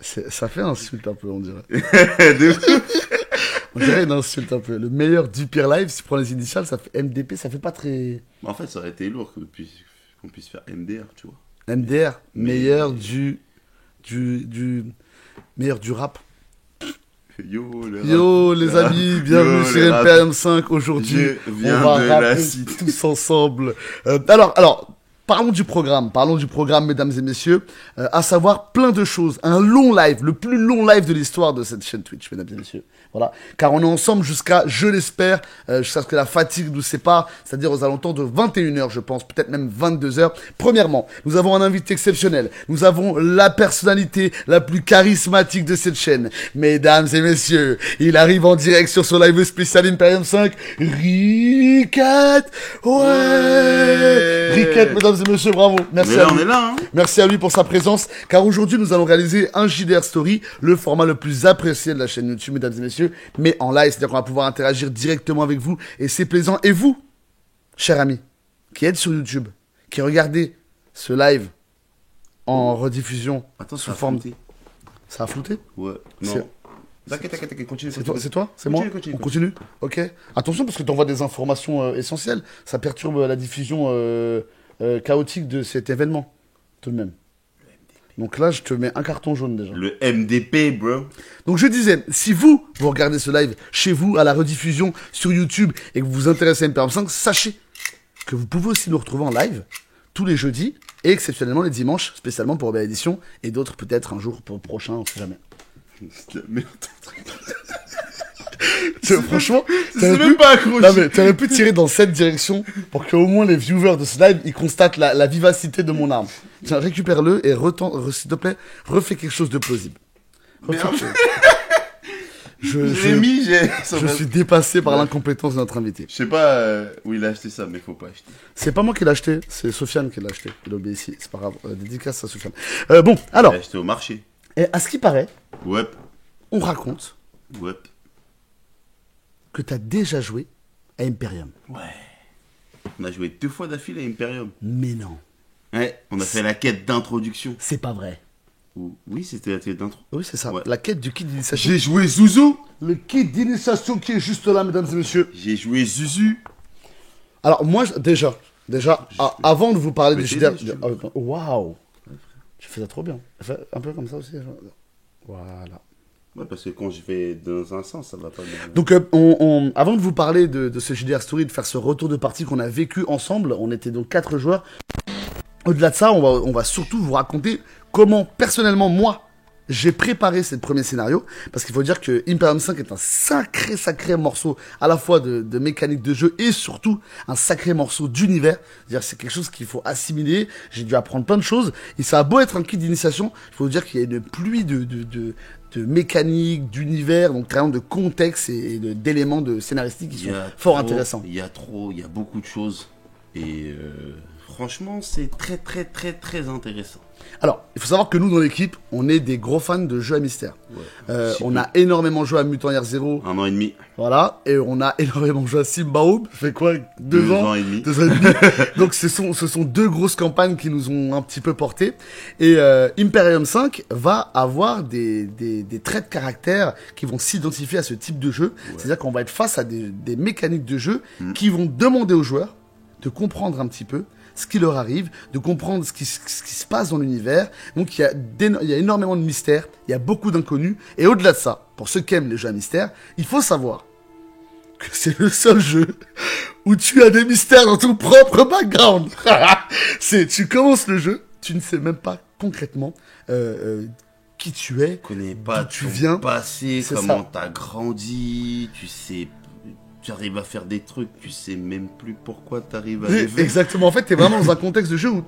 Ça fait insulte un peu, on dirait. De ouf. On dirait une insulte un peu. Le meilleur du pire live, si tu prends les initiales, ça fait MDP, ça fait pas très... En fait, ça aurait été lourd qu'on puisse faire MDR, tu vois. MDR, meilleur du meilleur du rap. Yo, Yo les amis, bienvenue sur Imperium 5. Aujourd'hui, on va rapper tous ensemble. Alors, parlons du programme, mesdames et messieurs. À savoir plein de choses. Un long live, le plus long live de l'histoire de cette chaîne Twitch, mesdames et messieurs. Voilà, car on est ensemble jusqu'à, je l'espère, jusqu'à ce que la fatigue nous sépare, c'est-à-dire aux alentours de 21h, je pense, peut-être même 22h. Premièrement, nous avons un invité exceptionnel. Nous avons la personnalité la plus charismatique de cette chaîne. Mesdames et messieurs, il arrive en direct sur son live spécial Imperium 5, Ricket. Ouais. Ricket, mesdames et messieurs, bravo. Merci à lui. On est là, hein. Merci à lui pour sa présence, car aujourd'hui, nous allons réaliser un JDR Story, le format le plus apprécié de la chaîne YouTube, mesdames et messieurs, mais en live, c'est-à-dire qu'on va pouvoir interagir directement avec vous, et c'est plaisant. Et vous, chers amis, qui êtes sur YouTube, qui regardez ce live en rediffusion, attends, sous forme... Ça a flouté? Ouais, non. T'inquiète, continue. C'est toi? C'est moi? On continue? Ok. Attention, parce que tu envoies des informations essentielles. Ça perturbe la diffusion chaotique de cet événement, tout de même. Donc là, je te mets un carton jaune déjà. Le MDP, bro. Donc je disais, si vous regardez ce live chez vous, à la rediffusion sur YouTube, et que vous vous intéressez à Imperium 5, sachez que vous pouvez aussi nous retrouver en live tous les jeudis, et exceptionnellement les dimanches, spécialement pour Rebelle Edition, et d'autres peut-être un jour prochain, on sait jamais. C'est de la merde. Franchement, c'est même pas accroché. Non mais t'aurais pu tirer dans cette direction pour qu'au moins les viewers de ce live ils constatent la vivacité de mon arme. Tiens, récupère-le et s'il te plaît, refais quelque chose de plausible. Je suis dépassé par l'incompétence de notre invité. Je sais pas où il a acheté ça, mais faut pas acheter. C'est pas moi qui l'ai acheté, c'est Sofiane qui l'a acheté. Il obéit ici, c'est pas grave. Dédicace à Sofiane. Bon, alors. Il l'a acheté au marché. Et à ce qui paraît, ouais. On raconte. Ouais. Que t'as déjà joué à Imperium. Ouais. On a joué 2 fois d'affilée à Imperium. Mais non. Ouais, on a fait la quête d'introduction. C'est pas vrai. Oui, c'était la quête d'intro. Oui, c'est ça. Ouais. La quête du kit d'initiation. J'ai joué Zuzu. Le kit d'initiation qui est juste là, mesdames et messieurs. J'ai joué Zuzu. Alors, moi, déjà, avant de vous parler du JDR... Waouh. Tu fais ça trop bien. Fais un peu comme ça aussi. Voilà. Ouais, parce que quand je vais dans un sens, ça va pas bien. Donc, avant de vous parler de ce JDR Story, de faire ce retour de partie qu'on a vécu ensemble, on était donc 4 joueurs. Au-delà de ça, on va surtout vous raconter comment, personnellement, moi, j'ai préparé ce premier scénario. Parce qu'il faut dire que Imperium 5 est un sacré morceau à la fois de mécanique de jeu et surtout un sacré morceau d'univers. C'est-à-dire c'est quelque chose qu'il faut assimiler. J'ai dû apprendre plein de choses. Et ça a beau être un kit d'initiation, il faut dire qu'il y a une pluie de mécanique, d'univers, donc vraiment de contexte et d'éléments de scénaristique qui sont fort intéressants. Il y a beaucoup de choses. Et franchement, c'est très intéressant. Alors, il faut savoir que nous, dans l'équipe, on est des gros fans de jeux à mystère. Ouais, on a énormément joué à Mutant Year Zero. 1 an et demi. Voilà. Et on a énormément joué à Simbaum. Ça fait quoi 2 ans et demi. 2 ans et demi. Donc, ce sont 2 grosses campagnes qui nous ont un petit peu portés. Et Imperium 5 va avoir des traits de caractère qui vont s'identifier à ce type de jeu. Ouais. C'est-à-dire qu'on va être face à des mécaniques de jeu qui vont demander aux joueurs de comprendre un petit peu ce qui leur arrive, de comprendre ce qui se passe dans l'univers. Donc il y a énormément de mystères, il y a beaucoup d'inconnus. Et au-delà de ça, pour ceux qui aiment les jeux à mystère, il faut savoir que c'est le seul jeu où tu as des mystères dans ton propre background. Tu commences le jeu, tu ne sais même pas concrètement qui tu es, tu connais pas d'où tu viens, passé, comment t'as grandi, tu sais. Tu arrives à faire des trucs, tu sais même plus pourquoi tu arrives à les faire. Exactement, en fait, tu es vraiment dans un contexte de jeu où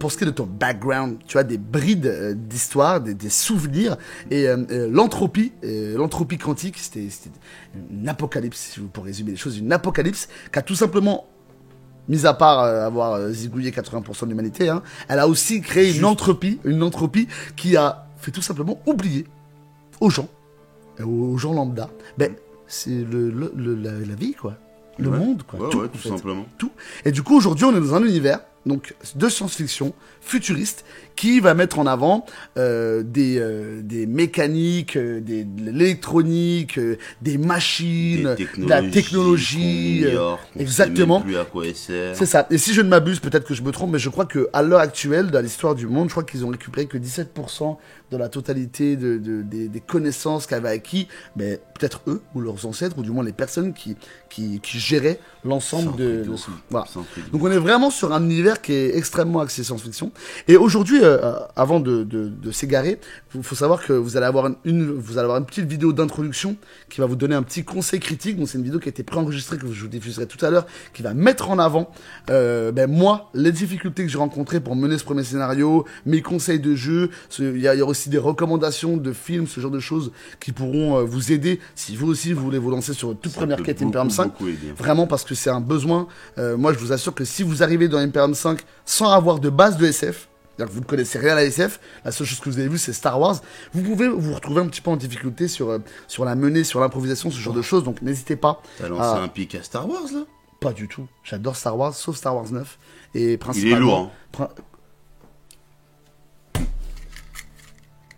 pour ce qui est de ton background, tu as des brides d'histoire, des souvenirs, et l'entropie quantique, c'était une apocalypse, si vous pour résumer les choses, une apocalypse qui a tout simplement, mis à part avoir zigouillé 80% de l'humanité, hein, elle a aussi créé une entropie qui a fait tout simplement oublier aux gens lambda, c'est la vie, quoi. Le monde, quoi. Tout simplement. Tout. Et du coup, aujourd'hui, on est dans un univers donc de science-fiction futuriste qui va mettre en avant des mécaniques, de l'électronique, des machines, de la technologie, exactement. Sait même plus à quoi elle sert. C'est ça. Et si je ne m'abuse, peut-être que je me trompe, mais je crois que à l'heure actuelle, dans l'histoire du monde, je crois qu'ils ont récupéré que 17% de la totalité des connaissances qu'avaient acquis, mais peut-être eux ou leurs ancêtres, ou du moins les personnes qui géraient l'ensemble de voilà. Donc on est vraiment sur un univers qui est extrêmement axé science-fiction. Et aujourd'hui, avant de s'égarer, il faut savoir que vous allez avoir une petite vidéo d'introduction qui va vous donner un petit conseil critique. Donc c'est une vidéo qui a été préenregistrée, que je vous diffuserai tout à l'heure, qui va mettre en avant moi, les difficultés que j'ai rencontrées pour mener ce premier scénario, mes conseils de jeu. Il y aura aussi des recommandations de films, ce genre de choses qui pourront vous aider si vous aussi vous voulez vous lancer sur votre toute première quête Imperium 5. Vraiment, parce que c'est un besoin. Moi, je vous assure que si vous arrivez dans Imperium 5 sans avoir de base de SF, c'est-à-dire que vous ne connaissez rien à la SF, la seule chose que vous avez vue, c'est Star Wars, vous pouvez vous retrouver un petit peu en difficulté sur la menée, sur l'improvisation, ce genre de choses. Donc n'hésitez pas. T'as lancé un pic à Star Wars, là? Pas du tout. J'adore Star Wars, sauf Star Wars 9. Et principalement... Il est lourd, hein.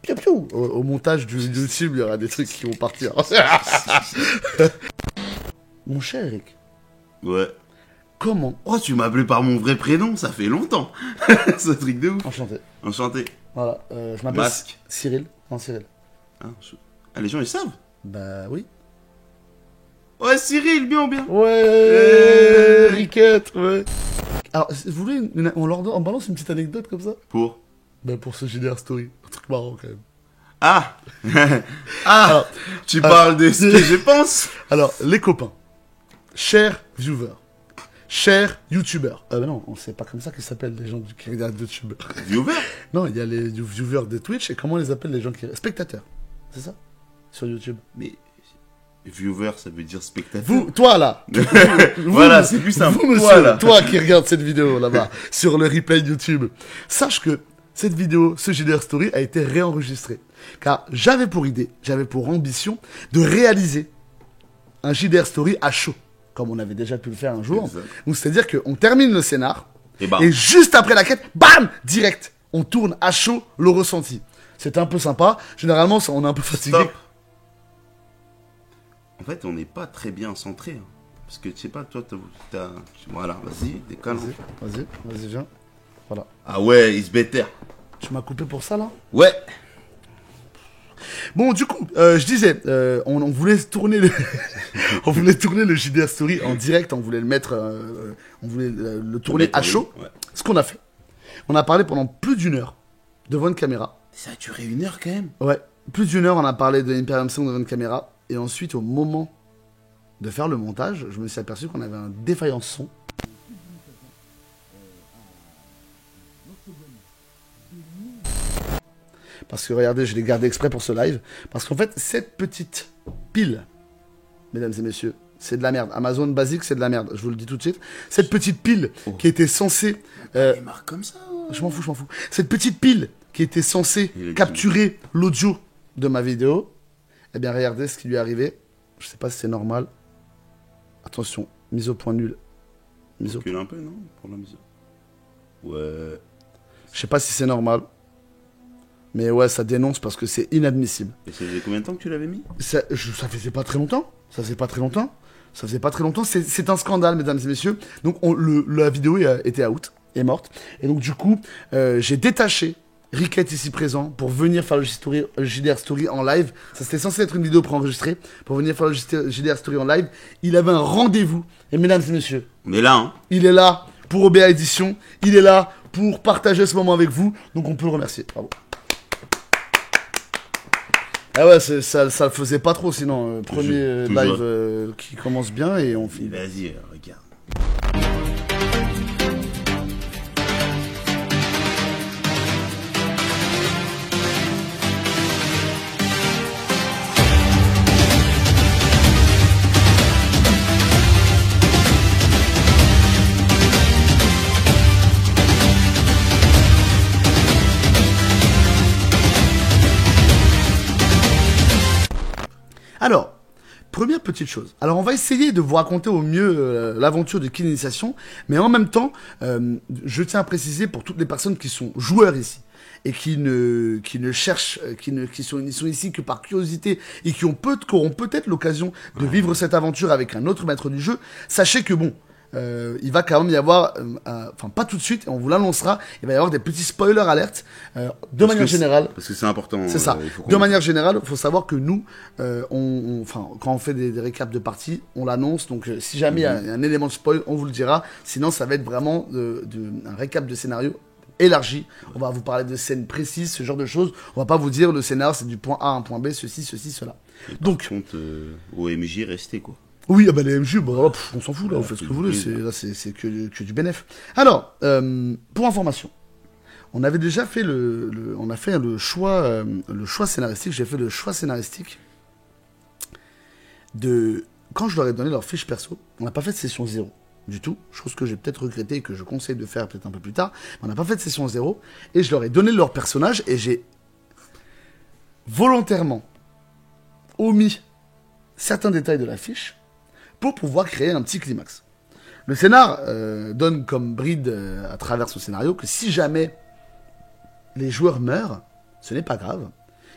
Piou, piou. Au montage du YouTube, il y aura des trucs qui vont partir. Mon cher Eric. Ouais. Comment? Oh, tu m'as appelé par mon vrai prénom, ça fait longtemps. Ce truc de ouf. Enchanté. Enchanté. Voilà, je m'appelle Masque. Cyril. Non, Cyril. Ah, les gens, ils savent? Bah oui. Ouais, Cyril, bien. Ouais, Riquette, ouais. Alors, vous voulez, on balance une petite anecdote comme ça? Pour? Ben pour ce JDR Story. Un truc marrant quand même. Ah. Alors, tu parles de ce que je pense? Alors, les copains, chers viewers, chers youtubeurs. Ben non, c'est pas comme ça qu'ils s'appellent les gens qui regardent YouTube. Viewer? Non, il y a les viewers de Twitch et comment on les appelle les gens qui... Spectateurs, c'est ça? Sur YouTube. Mais... Viewer, ça veut dire spectateur. Vous, toi là. Voilà, c'est plus simple. Vous, monsieur, voilà. Toi qui regarde cette vidéo là-bas, sur le replay YouTube, sache que cette vidéo, ce JDR Story, a été réenregistré. Car j'avais pour idée, j'avais pour ambition de réaliser un JDR Story à chaud, comme on avait déjà pu le faire un jour. Exact. Donc c'est-à-dire qu'on termine le scénar, bam. Et juste après la quête, bam, direct, on tourne à chaud le ressenti. C'était un peu sympa. Généralement, on est un peu fatigué. Stop. En fait, on n'est pas très bien centré. Hein. Parce que, tu sais pas, toi, t'as... Voilà, vas-y, décale. Vas-y, viens. Voilà. Ah ouais, it's better. Tu m'as coupé pour ça, là? Ouais. Bon, du coup, je disais, on voulait tourner le... on voulait tourner le JDR Story en direct, on voulait le mettre... on voulait le tourner à chaud. Ouais. Ce qu'on a fait. On a parlé pendant plus d'une heure devant une caméra. Ça a duré 1 heure, quand même. Ouais, plus d'une heure, on a parlé de Imperium 5 devant une caméra. Et ensuite, au moment de faire le montage, je me suis aperçu qu'on avait un défaillance son. Parce que regardez, je l'ai gardé exprès pour ce live. Parce qu'en fait, cette petite pile, mesdames et messieurs, c'est de la merde. Amazon basique, c'est de la merde. Je vous le dis tout de suite. Cette petite pile qui était censée... Il marque comme ça. Je m'en fous. Cette petite pile qui était censée capturer l'audio de ma vidéo... Eh bien, regardez ce qui lui est arrivé. Je sais pas si c'est normal. Attention, mise au point nul. Recule un peu, non? Pour la mise. Ouais. Je sais pas si c'est normal. Mais ouais, ça dénonce parce que c'est inadmissible. Et ça faisait combien de temps que tu l'avais mis? Ça faisait pas très longtemps. C'est un scandale, mesdames et messieurs. Donc, la vidéo était out, est morte. Et donc, du coup, j'ai détaché Riquette ici présent pour venir faire le JDR Story en live. Ça c'était censé être une vidéo préenregistrée pour venir faire le JDR Story en live. Il avait un rendez-vous. Et mesdames et messieurs, on est là, hein. Il est là pour OBA Édition. Il est là pour partager ce moment avec vous. Donc on peut le remercier. Bravo. Ah ouais, ça le faisait pas trop sinon. Premier live qui commence bien et on finit. Vas-y, regarde. Alors, première petite chose. Alors, on va essayer de vous raconter au mieux l'aventure de Kin Initiation, mais en même temps, je tiens à préciser pour toutes les personnes qui sont joueurs ici et qui ne cherchent, qui sont ici que par curiosité et qui auront peut-être l'occasion de vivre cette aventure avec un autre maître du jeu, sachez que bon, il va quand même y avoir, enfin pas tout de suite, on vous l'annoncera, il va y avoir des petits spoilers alertes de manière générale. Parce que c'est important. C'est ça. De manière générale, il faut savoir que nous, enfin, quand on fait des récaps de parties, on l'annonce. Donc, si jamais il y a un élément de spoil, on vous le dira. Sinon, ça va être vraiment un récap de scénario élargi. On va vous parler de scènes précises, ce genre de choses. On va pas vous dire le scénar, c'est du point A à un point B, ceci, cela. Donc, par contre, au MJ, restez quoi. Oui, ah bah les MJ, bah, on s'en fout là, vous faites ce que vous voulez, c'est que du bénéf. Alors, pour information, on avait déjà fait on a fait le choix scénaristique, j'ai fait le choix scénaristique quand je leur ai donné leur fiche perso, on n'a pas fait de session 0 du tout, chose que j'ai peut-être regretté et que je conseille de faire peut-être un peu plus tard, mais on n'a pas fait de session 0, et je leur ai donné leur personnage, et j'ai volontairement omis certains détails de la fiche, pour pouvoir créer un petit climax. Le scénar donne comme bride à travers son scénario que si jamais les joueurs meurent, ce n'est pas grave,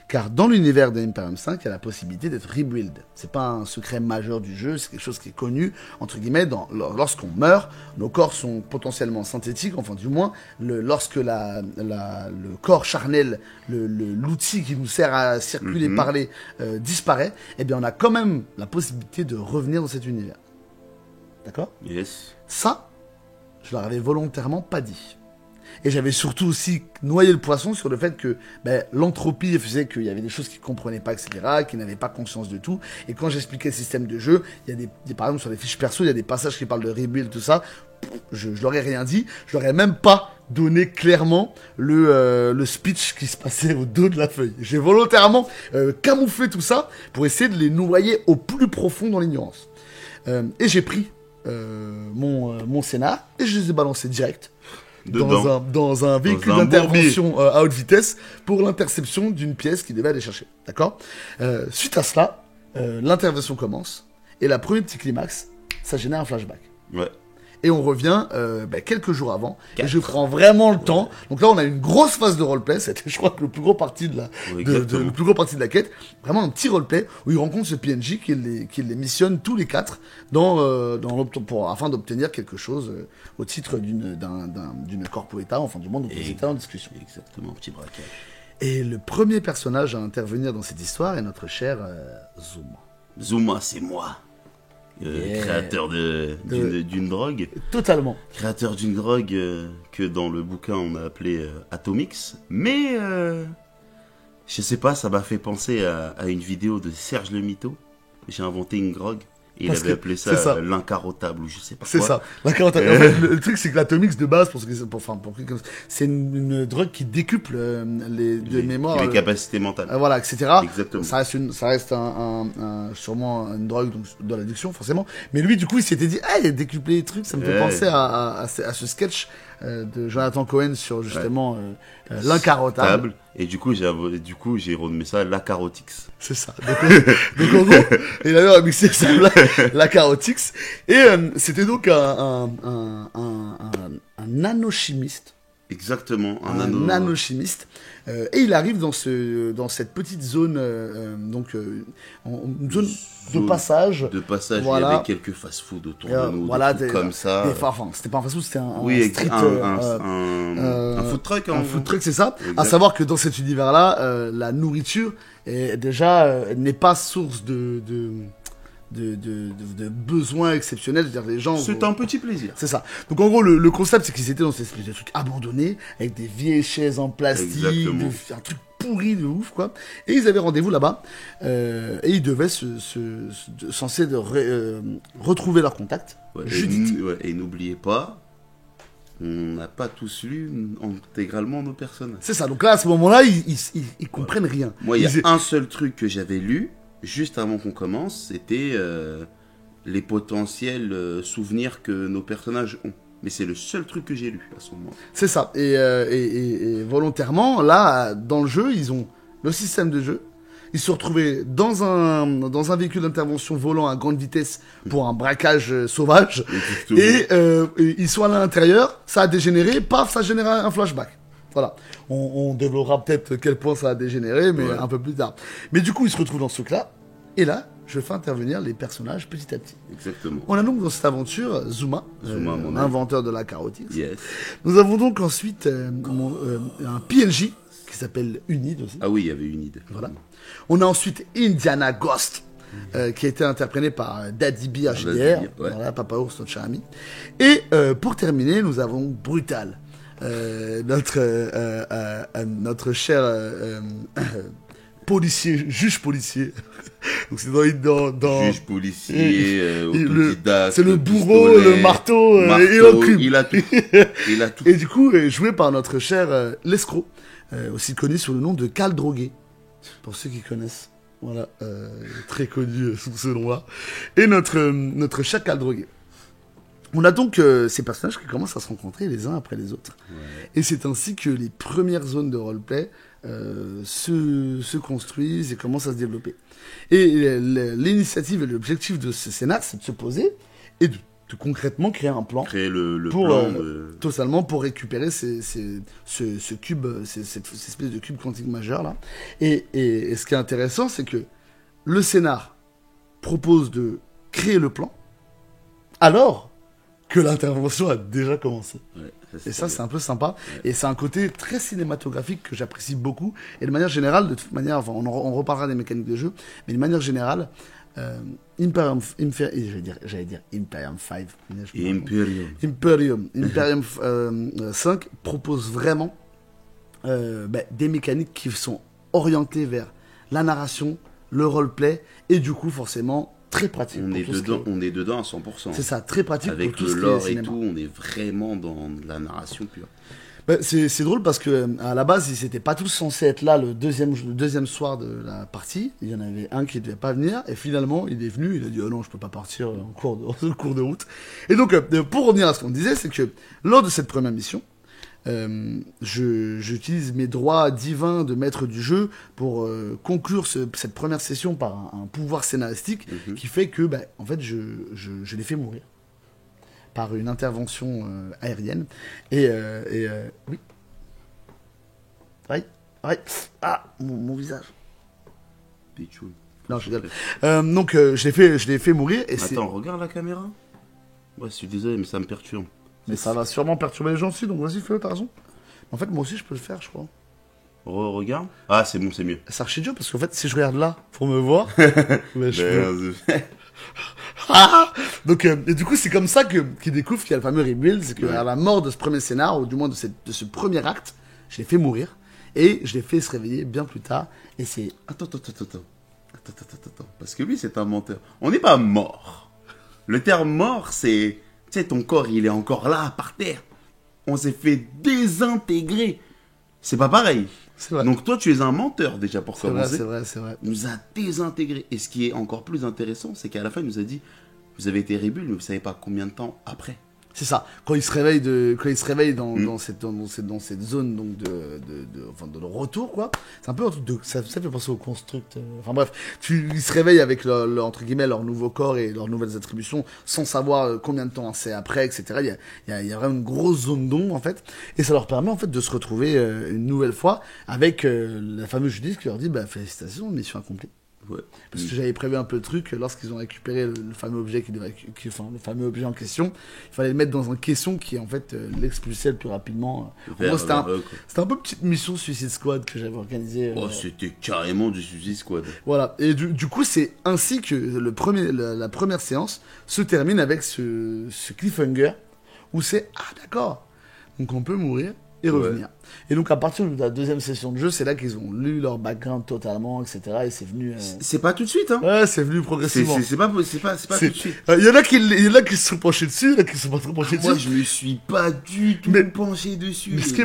car dans l'univers de Imperium 5, il y a la possibilité d'être rebuild. C'est pas un secret majeur du jeu, c'est quelque chose qui est connu, entre guillemets, lorsqu'on meurt, nos corps sont potentiellement synthétiques, enfin du moins, lorsque le corps charnel, l'outil qui nous sert à circuler, parler, disparaît, eh bien on a quand même la possibilité de revenir dans cet univers. D'accord ? Yes. Ça, je leur avais volontairement pas dit. Et j'avais surtout aussi noyé le poisson sur le fait que l'entropie faisait qu'il y avait des choses qu'ils comprenaient pas, etc., qu'ils n'avaient pas conscience de tout. Et quand j'expliquais le système de jeu, il y a par exemple sur les fiches perso, il y a des passages qui parlent de rebuild, tout ça. Je leur ai rien dit. Je leur ai même pas donné clairement le speech qui se passait au dos de la feuille. J'ai volontairement camouflé tout ça pour essayer de les noyer au plus profond dans l'ignorance. Et j'ai pris mon scénar et je les ai balancés direct. Dans un véhicule d'intervention à haute vitesse pour l'interception d'une pièce qui devait aller chercher. D'accord ? Suite à cela, l'intervention commence et la première petit climax, ça génère un flashback. Ouais. Et on revient quelques jours avant. Et je prends vraiment le temps. Donc là, on a une grosse phase de roleplay. C'était, je crois, que le plus gros parti de la quête. Vraiment un petit roleplay où ils rencontrent ce PNJ qui les missionne tous les 4 afin d'obtenir quelque chose au titre d'une corporata, enfin du moins dont ils étaient en discussion. Exactement, petit braquage. Et le premier personnage à intervenir dans cette histoire est notre cher Zuma. Zuma, c'est moi. Créateur d'une drogue. Totalement. Créateur d'une drogue que dans le bouquin on a appelé Atomix. Mais je sais pas, ça m'a fait penser à une vidéo de Serge le Mytho. J'ai inventé une drogue. Et il avait appelé ça l'incarotable ou je sais pas quoi. C'est ça, l'incarotable. En fait, le truc, c'est que l'Atomix de base, c'est une drogue qui décuple les mémoires. Les capacités mentales. Voilà, etc. Exactement. Ça reste sûrement une drogue donc, de l'addiction, forcément. Mais lui, du coup, il s'était dit, il a décuplé les trucs, ça me fait penser à ce sketch de Jonathan Cohen sur justement l'incarotable. Et du coup, j'ai renommé ça la carotix. C'est ça. Donc en gros, il avait remixé ça, la carotix. Et c'était donc un nanochimiste. Exactement, un nanochimiste. Et il arrive dans cette petite zone, une zone de passage. Voilà. Il y avait quelques fast-food autour de nous, comme ça. Enfin, c'était pas un fast-food, c'était un food truck. Un food truck, c'est ça. Exact. À savoir que dans cet univers-là, la nourriture est déjà n'est pas source de besoins exceptionnels, c'est-à-dire les gens... C'est un petit plaisir. C'est ça. Donc en gros, le concept, c'est qu'ils étaient dans cette espèce de truc abandonné, avec des vieilles chaises en plastique, un truc pourri de ouf, quoi. Et ils avaient rendez-vous là-bas, et ils devaient censés retrouver leur contact, Judith. Et n'oubliez pas, on n'a pas tous lu intégralement nos personnages. C'est ça. Donc là, à ce moment-là, ils comprennent rien. Moi, il y a un seul truc que j'avais lu, juste avant qu'on commence, c'était les potentiels souvenirs que nos personnages ont. Mais c'est le seul truc que j'ai lu à ce moment. C'est ça. Et volontairement, là, dans le jeu, ils ont le système de jeu, ils se retrouvaient dans un véhicule d'intervention volant à grande vitesse pour un braquage sauvage. Et ils sont à l'intérieur, ça a dégénéré, paf, ça a généré un flashback. Voilà. On développera peut-être quel point ça a dégénéré, mais un peu plus tard. Mais du coup, ils se retrouvent dans ce truc-là. Et là, je fais intervenir les personnages petit à petit. Exactement. On a donc dans cette aventure Zuma, inventeur de la carotix. Yes. Nous avons donc ensuite un PNJ qui s'appelle Unid aussi. Ah oui, il y avait Unid. Voilà. On a ensuite Indiana Ghost, qui a été interprété par Daddy B HDR, ouais. voilà, Papa Ours, notre cher ami. Et pour terminer, nous avons Brutal, notre cher policier, juge policier. Donc c'est dans juge policier, autodidacte, c'est le bourreau, le marteau, et l'enclume. Il a tout. Il a tout. Et du coup, joué par notre cher l'escroc, aussi connu sous le nom de Khal Drogué, pour ceux qui connaissent. Voilà, très connu sous ce nom-là. Et notre cher Khal Drogué. On a donc ces personnages qui commencent à se rencontrer les uns après les autres. Ouais. Et c'est ainsi que les premières zones de roleplay se construisent et commencent à se développer. Et l'initiative et l'objectif de ce scénar, c'est de se poser et de concrètement créer un plan. Créer le pour, plan de... totalement pour récupérer ce cube, cette espèce de cube quantique majeur là. Et ce qui est intéressant, c'est que le scénar propose de créer le plan alors que l'intervention a déjà commencé. Ouais, ça, c'est un peu sympa. Ouais. Et c'est un côté très cinématographique que j'apprécie beaucoup. Et de manière générale, de toute manière, enfin, on reparlera des mécaniques de jeu, mais de manière générale, Imperium 5. Imperium 5 propose vraiment des mécaniques qui sont orientées vers la narration, le roleplay, et du coup, forcément, très pratique. On est dedans à 100%. C'est ça, très pratique. Avec pour tout le lore et tout, on est vraiment dans la narration pure. C'est drôle parce que à la base, ils n'étaient pas tous censés être là le deuxième soir de la partie. Il y en avait un qui ne devait pas venir et finalement, il est venu. Il a dit oh non, je peux pas partir en cours de route. Et donc, pour revenir à ce qu'on disait, c'est que lors de cette première mission, j'utilise mes droits divins de maître du jeu pour conclure cette première session par un pouvoir scénaristique qui fait que, en fait, je les fais mourir par une intervention aérienne. Et oui. Ouais. Ah, mon visage. Pichou. Non, je rigole. Donc, je l'ai fait mourir. Et attends, regarde la caméra. Ouais, je suis désolé, mais ça me perturbe. Mais ça va sûrement perturber les gens aussi, donc vas-y, fais-le, t'as raison. En fait, moi aussi, je peux le faire, je crois. Regarde. Ah, c'est bon, c'est mieux. C'est archi dur, parce qu'en fait, si je regarde là, pour me voir, donc, et du coup, c'est comme ça qu'il découvre qu'il y a le fameux rebuild, c'est qu'à la mort de ce premier scénar, ou du moins de ce premier acte, je l'ai fait mourir, et je l'ai fait se réveiller bien plus tard, et c'est... Attends. Parce que lui, c'est un menteur. On n'est pas mort. Le terme mort, c'est... Tu sais, ton corps, il est encore là, par terre. On s'est fait désintégrer. C'est pas pareil. C'est vrai. Donc toi, tu es un menteur, déjà, pour commencer. C'est vrai. Il nous a désintégrés. Et ce qui est encore plus intéressant, c'est qu'à la fin, il nous a dit, vous avez été rebuild, mais vous savez pas combien de temps après. C'est ça. Quand il se réveille dans cette zone donc de retour, quoi. C'est un peu un truc de ça fait penser au construct. Enfin bref, ils se réveillent avec entre guillemets leur nouveau corps et leurs nouvelles attributions sans savoir combien de temps c'est après, etc. Il y a vraiment une grosse zone d'ombre en fait, et ça leur permet en fait de se retrouver une nouvelle fois avec la fameuse Judith qui leur dit félicitations, mission accomplie. Ouais. Parce que j'avais prévu un peu le truc, lorsqu'ils ont récupéré le fameux objet le fameux objet en question, il fallait le mettre dans un caisson qui en fait l'expulsait le plus rapidement. C'était un peu petite mission Suicide Squad que j'avais organisée. C'était carrément du Suicide Squad. Voilà, et du coup c'est ainsi que la première séance se termine avec ce cliffhanger où c'est d'accord, donc on peut mourir et revenir. Et donc à partir de la deuxième session de jeu, c'est là qu'ils ont lu leur background totalement, etc. Et c'est venu. C'est pas tout de suite, hein. Ouais, c'est venu progressivement. C'est pas tout de suite. Il y en a qui se sont penchés dessus, il y en a qui se sont pas trop penchés dessus. Moi, je me suis pas du tout penché dessus. Mais ce qui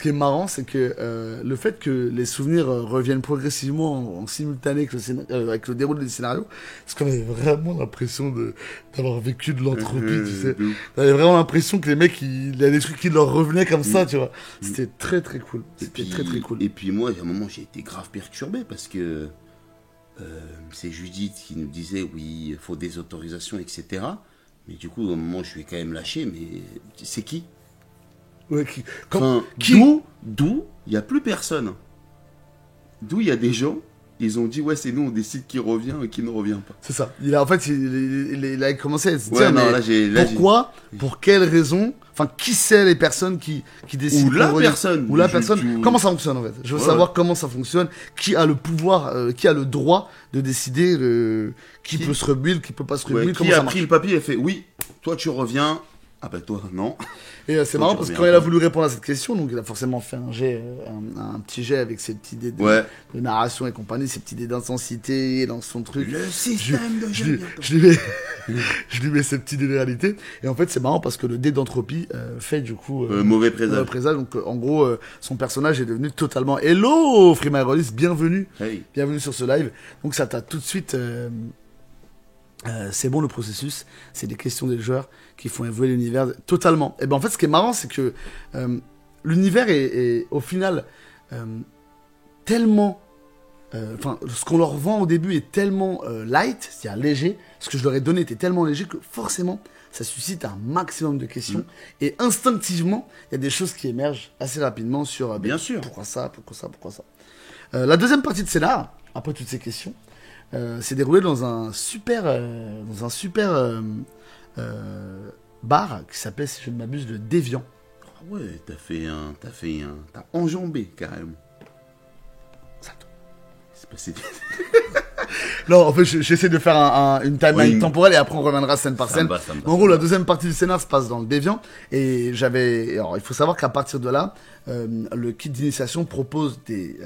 est marrant, c'est que le fait que les souvenirs reviennent progressivement en simultané avec le déroulé du scénario, c'est qu'on avait vraiment l'impression d'avoir vécu de l'entropie, tu sais. T'avais vraiment l'impression que les mecs, il y a des trucs qui leur revenaient comme ça ça, tu vois. C'était très très cool. C'était très très cool. Et puis moi, à un moment, j'ai été grave perturbé parce que c'est Judith qui nous disait oui, il faut des autorisations, etc. Mais du coup, à un moment, je lui ai quand même lâché. Mais c'est qui? Ouais, Enfin, qui d'où il n'y a plus personne. D'où il y a des gens, ils ont dit ouais, c'est nous, on décide qui revient et qui ne revient pas. C'est ça. En fait, il a commencé à se dire Ouais, non, mais là, pourquoi, pour quelles raisons, enfin, qui c'est les personnes qui décident Ou la qu'on revient personne. Ou la personne. Comment ça fonctionne en fait? Je veux savoir comment ça fonctionne, qui a le pouvoir, qui a le droit de décider qui peut se rebuild, qui peut pas se rebuild, comment qui ça a marche. pris le papier et fait oui, toi tu reviens. Ah bah toi non. Et c'est marrant parce que quand il a voulu répondre à cette question, donc il a forcément fait un petit jet avec ses petits dés de narration et compagnie, ses petits dés d'intensité dans son truc. Le système de jeu. Je lui mets ces petits dés de réalité. Et en fait, c'est marrant parce que le dé d'entropie fait du coup mauvais présage. Donc en gros, son personnage est devenu totalement Hello Freema Rollis, bienvenue. Hey. Bienvenue sur ce live. Donc ça t'a tout de suite. C'est bon le processus, c'est des questions des joueurs qui font évoluer l'univers totalement. Et ben en fait, ce qui est marrant, c'est que l'univers est au final tellement, enfin, ce qu'on leur vend au début est tellement light, c'est-à-dire léger. Ce que je leur ai donné était tellement léger que forcément, ça suscite un maximum de questions. Et instinctivement, il y a des choses qui émergent assez rapidement sur bien sûr. Pourquoi ça. La deuxième partie de scénar, après toutes ces questions. C'est déroulé dans un super bar qui s'appelait, si je ne m'abuse, le Déviant. Ah ouais, t'as enjambé carrément. Ça. C'est passé. Non, en fait, j'essaie de faire une timeline temporelle et après on reviendra scène par scène. En gros, la deuxième partie du scénar se passe dans le Déviant et alors, il faut savoir qu'à partir de là, le kit d'initiation propose des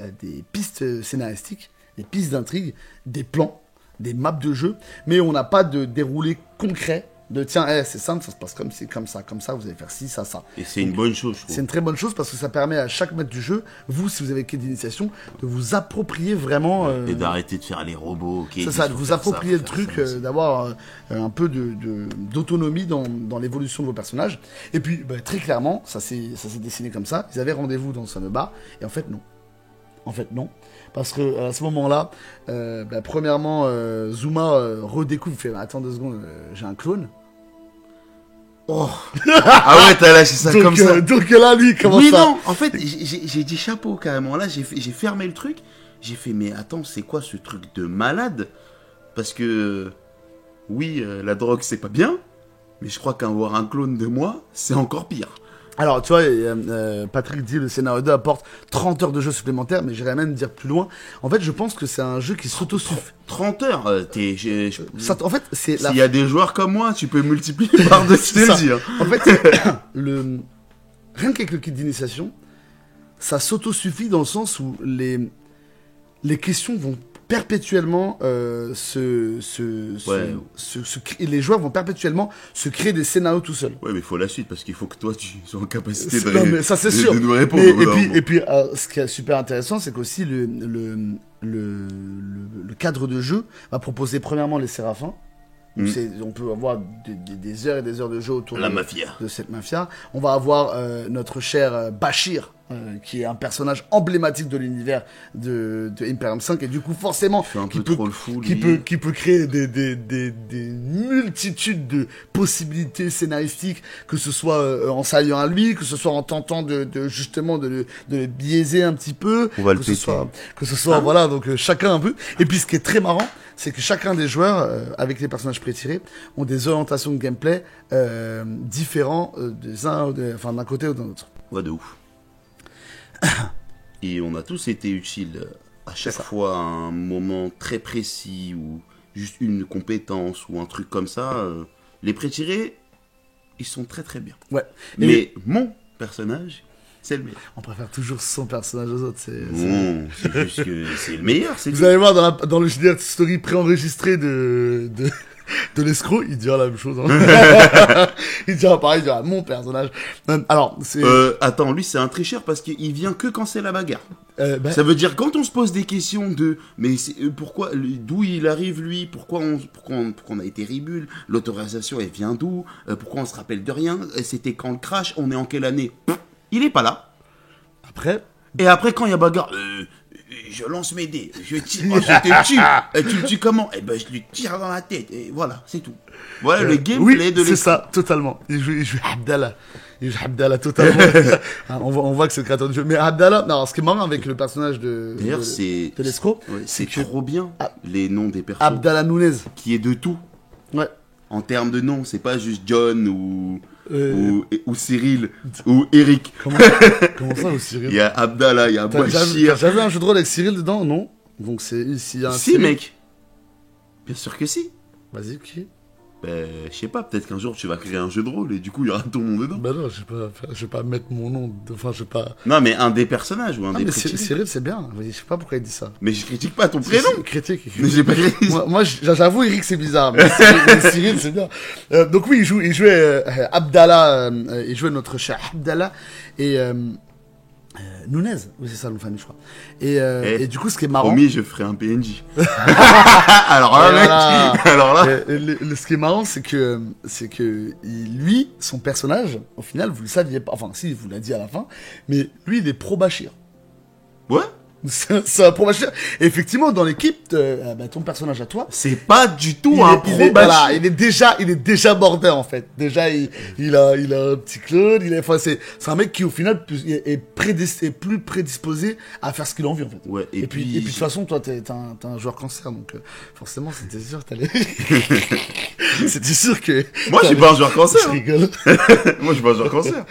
pistes scénaristiques, des pistes d'intrigue, des plans, des maps de jeu, mais on n'a pas de déroulé concret de tiens, c'est simple, ça se passe comme ci, comme ça, vous allez faire ci, ça. Et c'est une bonne chose, je trouve. C'est une très bonne chose parce que ça permet à chaque maître du jeu, vous, si vous avez quai d'initiation, de vous approprier vraiment. Et d'arrêter de faire les robots. C'est ça, de vous approprier le truc, d'avoir un peu d'autonomie dans l'évolution de vos personnages. Et puis, très clairement, ça s'est dessiné comme ça. Ils avaient rendez-vous dans ce fameux bar, et en fait, non. Parce que à ce moment-là, premièrement, Zuma redécouvre, fait attends 2 secondes, j'ai un clone. Oh. Ah ouais, t'as lâché ça donc, comme ça. Donc là, lui, comment oui, ça? Non, en fait, j'ai dit chapeau carrément. Là, j'ai fermé le truc. J'ai fait, mais attends, c'est quoi ce truc de malade? Parce que, oui, la drogue, c'est pas bien. Mais je crois qu'avoir un clone de moi, c'est encore pire. Alors, tu vois, Patrick dit le scénario 2 apporte 30 heures de jeu supplémentaires, mais j'irais même dire plus loin. En fait, je pense que c'est un jeu qui s'autosuffit. 30 heures En fait, c'est S'il y a des joueurs comme moi, tu peux multiplier par 2, je te le dis. En fait, rien qu'avec le kit d'initiation, ça s'autosuffit dans le sens où les questions vont perpétuellement les joueurs vont perpétuellement se créer des scénarios tout seuls. Ouais, mais il faut la suite parce qu'il faut que toi tu sois en capacité de nous répondre. Et puis ce qui est super intéressant, c'est qu'aussi le cadre de jeu va proposer premièrement les séraphins. On peut avoir des heures et des heures de jeu autour de cette mafia. On va avoir notre cher Bashir, qui est un personnage emblématique de l'univers de Imperium 5 et du coup forcément qui peut créer des multitudes de possibilités scénaristiques, que ce soit en s'alliant à lui, que ce soit en tentant de le biaiser un petit peu, on va le que ce soit voilà, donc chacun un peu. Et puis ce qui est très marrant, c'est que chacun des joueurs, avec les personnages pré-tirés, ont des orientations de gameplay différents d'un côté ou d'un autre. Ouais, de ouf. Et on a tous été utiles à chaque fois à un moment très précis ou juste une compétence ou un truc comme ça. Les pré-tirés, ils sont très très bien. Ouais. Mais mon personnage, c'est le meilleur. On préfère toujours son personnage aux autres. C'est juste que c'est le meilleur. Vous allez voir dans le JDR Story préenregistré de l'escroc, il dira la même chose. Hein. Il dira pareil, il dira mon personnage. Alors, c'est... attends, lui c'est un tricheur parce qu'il vient que quand c'est la bagarre. Ça veut dire quand on se pose des questions de mais pourquoi, d'où il arrive lui, pourquoi on a été ribule, l'autorisation elle vient d'où, pourquoi on se rappelle de rien, c'était quand le crash, on est en quelle année? Il est pas là. Après, Et après, quand il y a bagarre, je lance mes dés, je tire, oh, je te tue. Et tu le tues comment? Eh ben, je lui tire dans la tête. Et voilà, c'est tout. Voilà le gameplay de c'est l'équipe. ça, totalement. Il joue Abdallah. Il joue Abdallah totalement. Hein, on voit que c'est le créateur du jeu. Mais Abdallah, non, alors, ce qui est marrant avec le personnage D'ailleurs, c'est de l'escroc, ouais, c'est que trop bien Ah. les noms des personnes. Abdallah Nunez. Qui est de tout. Ouais. En termes de noms, c'est pas juste John ou Cyril ou Eric. Comment ça, au Cyril? Il y a Abdallah, il y a Bachir. J'avais un jeu de rôle avec Cyril dedans, non? Donc c'est s'il y a un Si, Cyril- mec. Bien sûr que si. Vas-y, qui? Ben, je sais pas, peut-être qu'un jour tu vas créer un jeu de rôle et du coup il y aura ton nom dedans. Bah non, je vais pas mettre mon nom. Enfin, je vais pas. Non, mais un des personnages ou un Ah, des mais prétendants. Cyril, c'est bien. Je sais pas pourquoi il dit ça. Mais je critique pas ton prénom. Critique. Mais j'ai pas critique. Moi, j'avoue, Eric, c'est bizarre. Mais Cyril, c'est bien. Donc oui, il jouait Abdallah. Il jouait notre cher Abdallah et Nunez. Oui, c'est ça le nom de famille, je crois. Et du coup, ce qui est marrant. Promis, je ferai un PNJ. Alors là, Et mec. voilà. Alors là. Ce qui est marrant, c'est que lui, son personnage, au final, vous le saviez pas. Enfin, si, il vous l'a dit à la fin. Mais lui, il est pro Bachir. Ouais. C'est un pro Bachir. Et effectivement, dans l'équipe, ton personnage à toi, C'est pas du tout il un est, pro voilà, Bachir. il est déjà border en fait. Déjà, il a un petit clone. Enfin, c'est un mec qui au final est plus prédisposé à faire ce qu'il a envie en fait. Ouais, Et puis de toute façon, toi, t'es un joueur cancer, donc forcément, c'était sûr que t'allais. C'était sûr que. Moi, je suis pas un joueur cancer. Je hein. rigole. Moi, je suis pas un joueur cancer.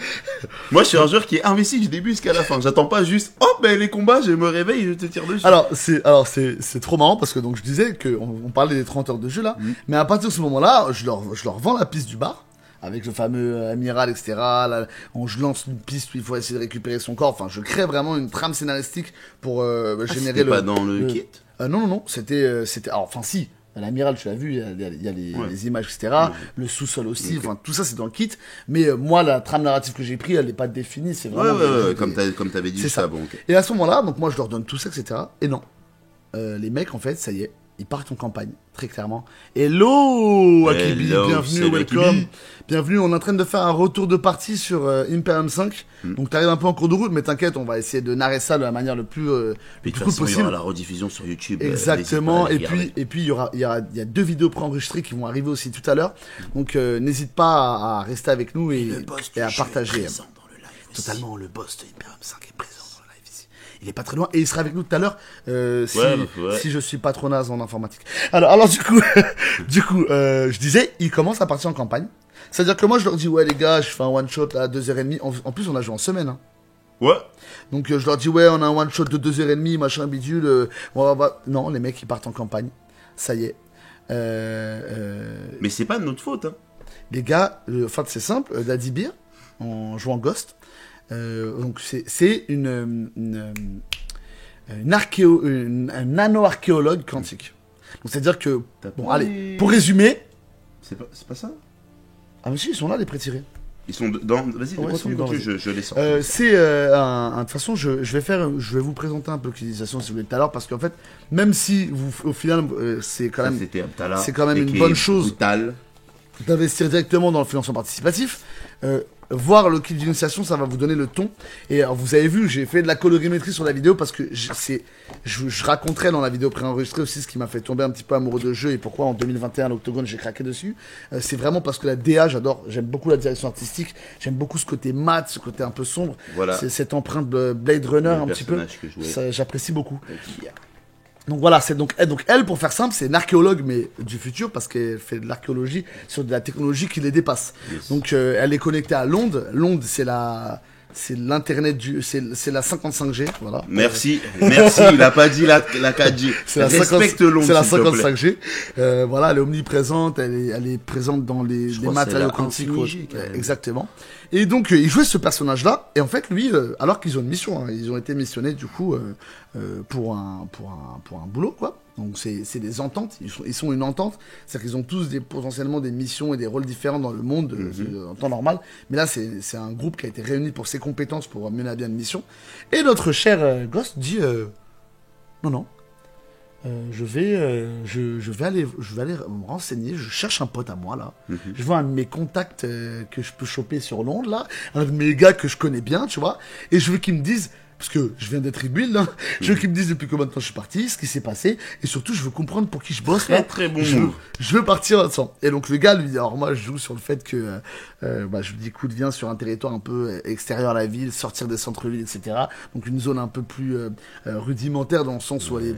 Moi, je suis un joueur qui est investi du début jusqu'à la fin. J'attends pas juste, oh, ben, les combats, je me réveille et je te tire dessus. Alors c'est trop marrant parce que donc je disais que on parlait des 30 heures de jeu là, mais à partir de ce moment-là, je leur vends la piste du bar avec le fameux amiral, etc. Là, je lance une piste où il faut essayer de récupérer son corps. Enfin, je crée vraiment une trame scénaristique pour générer C'était pas dans le kit. Non, c'était alors enfin si. L'amiral, tu l'as vu, il y a les images, etc. Le sous-sol aussi, enfin tout ça c'est dans le kit. Mais moi, la trame narrative que j'ai pris, elle n'est pas définie, c'est vraiment. Ouais, comme t'avais dit C'est ça. bon, ok. Et à ce moment-là, donc moi je leur donne tout ça, etc. Et non, les mecs en fait, ça y est, ils partent en campagne, très clairement. Hello, Akibi, Hello, bienvenue, salut, welcome. Akibi. Bienvenue, on est en train de faire un retour de partie sur Imperium 5. Donc t'arrives un peu en cours de route, mais t'inquiète, on va essayer de narrer ça de la manière le plus Puis de toute cool façon, il y possible. aura la rediffusion sur YouTube. Exactement. n'hésite pas à aller Et puis il y a 2 vidéos préenregistrées qui vont arriver aussi tout à l'heure. Donc n'hésite pas à rester avec nous et à partager. Présent dans le live aussi. Totalement, le boss de Imperium 5 est présent dans le live ici. Il est pas très loin et il sera avec nous tout à l'heure si je suis pas trop naze en informatique. Alors du coup, je disais, il commence à partir en campagne. C'est-à-dire que moi je leur dis ouais les gars, je fais un one shot à 2h30. En plus on a joué en semaine. Hein. Ouais. Donc je leur dis ouais on a un one shot de 2h30 machin bidule. Non les mecs ils partent en campagne. Ça y est. Mais c'est pas de notre faute, hein. Les gars, en fait c'est simple. Daddy Beer en jouant Ghost. Donc c'est un nano-archéologue quantique. Donc c'est-à-dire que, bon allez, pour résumer... C'est pas ça. Ah mais si, ils sont là les pré-tirés. Ils sont dans... Vas-y, Ouais, ils sont dedans, continue, je les sors. C'est de toute façon je vais vous présenter un peu l'utilisation si vous voulez tout à l'heure parce qu'en fait même si au final c'est quand même une bonne chose d'investir directement dans le financement participatif. Voir le kit d'initiation, ça va vous donner le ton. Et alors, vous avez vu, j'ai fait de la colorimétrie sur la vidéo parce que je raconterai dans la vidéo préenregistrée aussi ce qui m'a fait tomber un petit peu amoureux de jeu et pourquoi en 2021 l'Octogone j'ai craqué dessus. C'est vraiment parce que la DA, j'aime beaucoup la direction artistique, j'aime beaucoup ce côté mat, ce côté un peu sombre. Voilà. C'est cette empreinte de Blade Runner un petit peu. J'apprécie beaucoup. Okay. Donc voilà, donc elle, pour faire simple, c'est une archéologue, mais du futur, parce qu'elle fait de l'archéologie sur de la technologie qui les dépasse. Yes. Donc elle est connectée à Londres. Londres, c'est l'internet c'est la 55G, voilà. Merci, il a pas dit la 4G. Respecte Londres, c'est la 55G. Voilà, elle est omniprésente, elle est présente dans les matériaux quantiques. Exactement. Et donc, il jouait ce personnage-là, et en fait, lui, alors qu'ils ont une mission, hein, ils ont été missionnés, du coup, pour un boulot, quoi. Donc, c'est des ententes, ils sont une entente, c'est-à-dire qu'ils ont tous potentiellement des missions et des rôles différents dans le monde, en temps normal, mais là, c'est un groupe qui a été réuni pour ses compétences pour mener à bien une mission. Et notre cher Ghost dit, non, je vais aller me renseigner. Je cherche un pote à moi là. Je vois un de mes contacts que je peux choper sur Londres là, un de mes gars que je connais bien, tu vois. Et je veux qu'il me dise, parce que je viens d'être rebuild, hein, je veux qu'il me dise depuis combien de temps je suis parti, ce qui s'est passé, et surtout je veux comprendre pour qui je bosse là. Très bon. Je veux partir là-dedans. Et donc le gars lui dit, alors moi je joue sur le fait que je lui dis écoute, viens sur un territoire un peu extérieur à la ville, sortir des centres-villes, etc. Donc une zone un peu plus rudimentaire dans le sens où elle est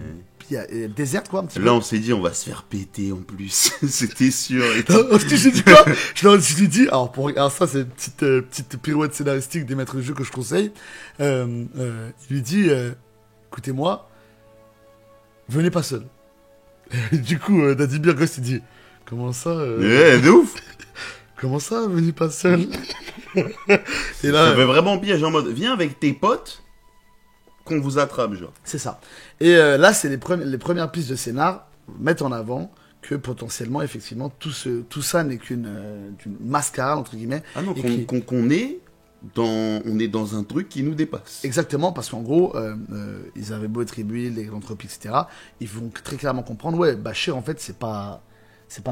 déserte quoi un petit peu. Là on s'est dit on va se faire péter en plus. C'était sûr. J'ai dit quoi? Je leur ai dit, alors ça c'est une petite pirouette scénaristique des maîtres de jeu que je conseille. Il lui dit, écoutez-moi, venez pas seul. Et du coup, Daddy Beer Ghost il dit, comment ça De ouf. Comment ça, venez pas seul? Et là, ça fait vraiment piège en mode, viens avec tes potes qu'on vous attrape, genre. c'est ça. Et là, c'est les premières pistes de scénar mettent en avant que potentiellement, effectivement, tout ça n'est qu'une mascarade, entre guillemets. Ah non, et qu'on est on est dans un truc qui nous dépasse. Exactement, parce qu'en gros, ils avaient beau être rebuild, l'entreprise, etc. Ils vont très clairement comprendre, ouais, Bashir, en fait, c'est pas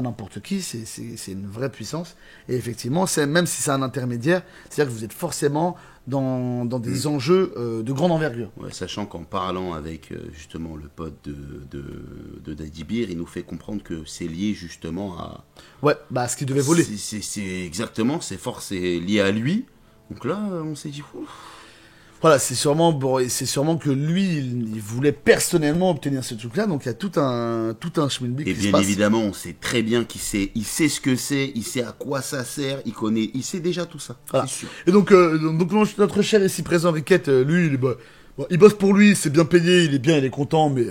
n'importe qui, c'est une vraie puissance. Et effectivement, même si c'est un intermédiaire, c'est-à-dire que vous êtes forcément dans des enjeux de grande envergure. Ouais, sachant qu'en parlant avec justement le pote de Daddy Beer, il nous fait comprendre que c'est lié justement à... Ouais, bah ce qu'il devait voler. C'est exactement, c'est lié à lui. Donc là, on s'est dit... Ouf. Voilà, c'est sûrement que lui, il voulait personnellement obtenir ce truc-là, donc il y a tout un schmilblick qui se passe. Et bien évidemment, on sait très bien il sait ce que c'est, il sait à quoi ça sert, il sait déjà tout ça, voilà. C'est sûr. Et donc notre cher ici présent Riquette, lui, il bosse pour lui, c'est bien payé, il est bien, il est content, mais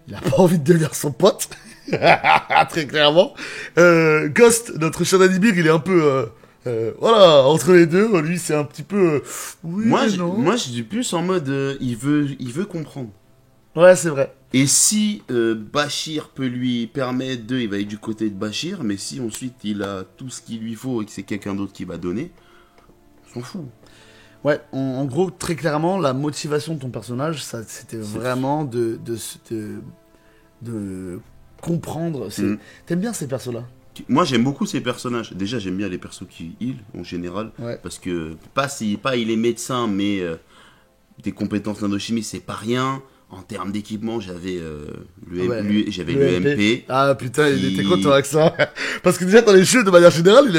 il a pas envie de devenir son pote, très clairement. Ghost, notre cher Daddy Beer, il est un peu... voilà, entre les deux, lui c'est un petit peu... oui, moi je dis plus en mode il veut comprendre. Ouais, c'est vrai. Et si Bashir peut lui permettre il va être du côté de Bashir, mais si ensuite il a tout ce qu'il lui faut et que c'est quelqu'un d'autre qui va donner, on s'en fout. Ouais, en gros, très clairement, la motivation de ton personnage, ça, c'était vraiment de comprendre. T'aimes bien ces persos-là? Moi j'aime beaucoup ces personnages. Déjà j'aime bien les persos qui heal en général, ouais. Parce que il est médecin, mais des compétences d'endochimie c'est pas rien. En termes d'équipement, j'avais le MP. Ah putain, il était content avec ça. Parce que déjà dans les jeux de manière générale, il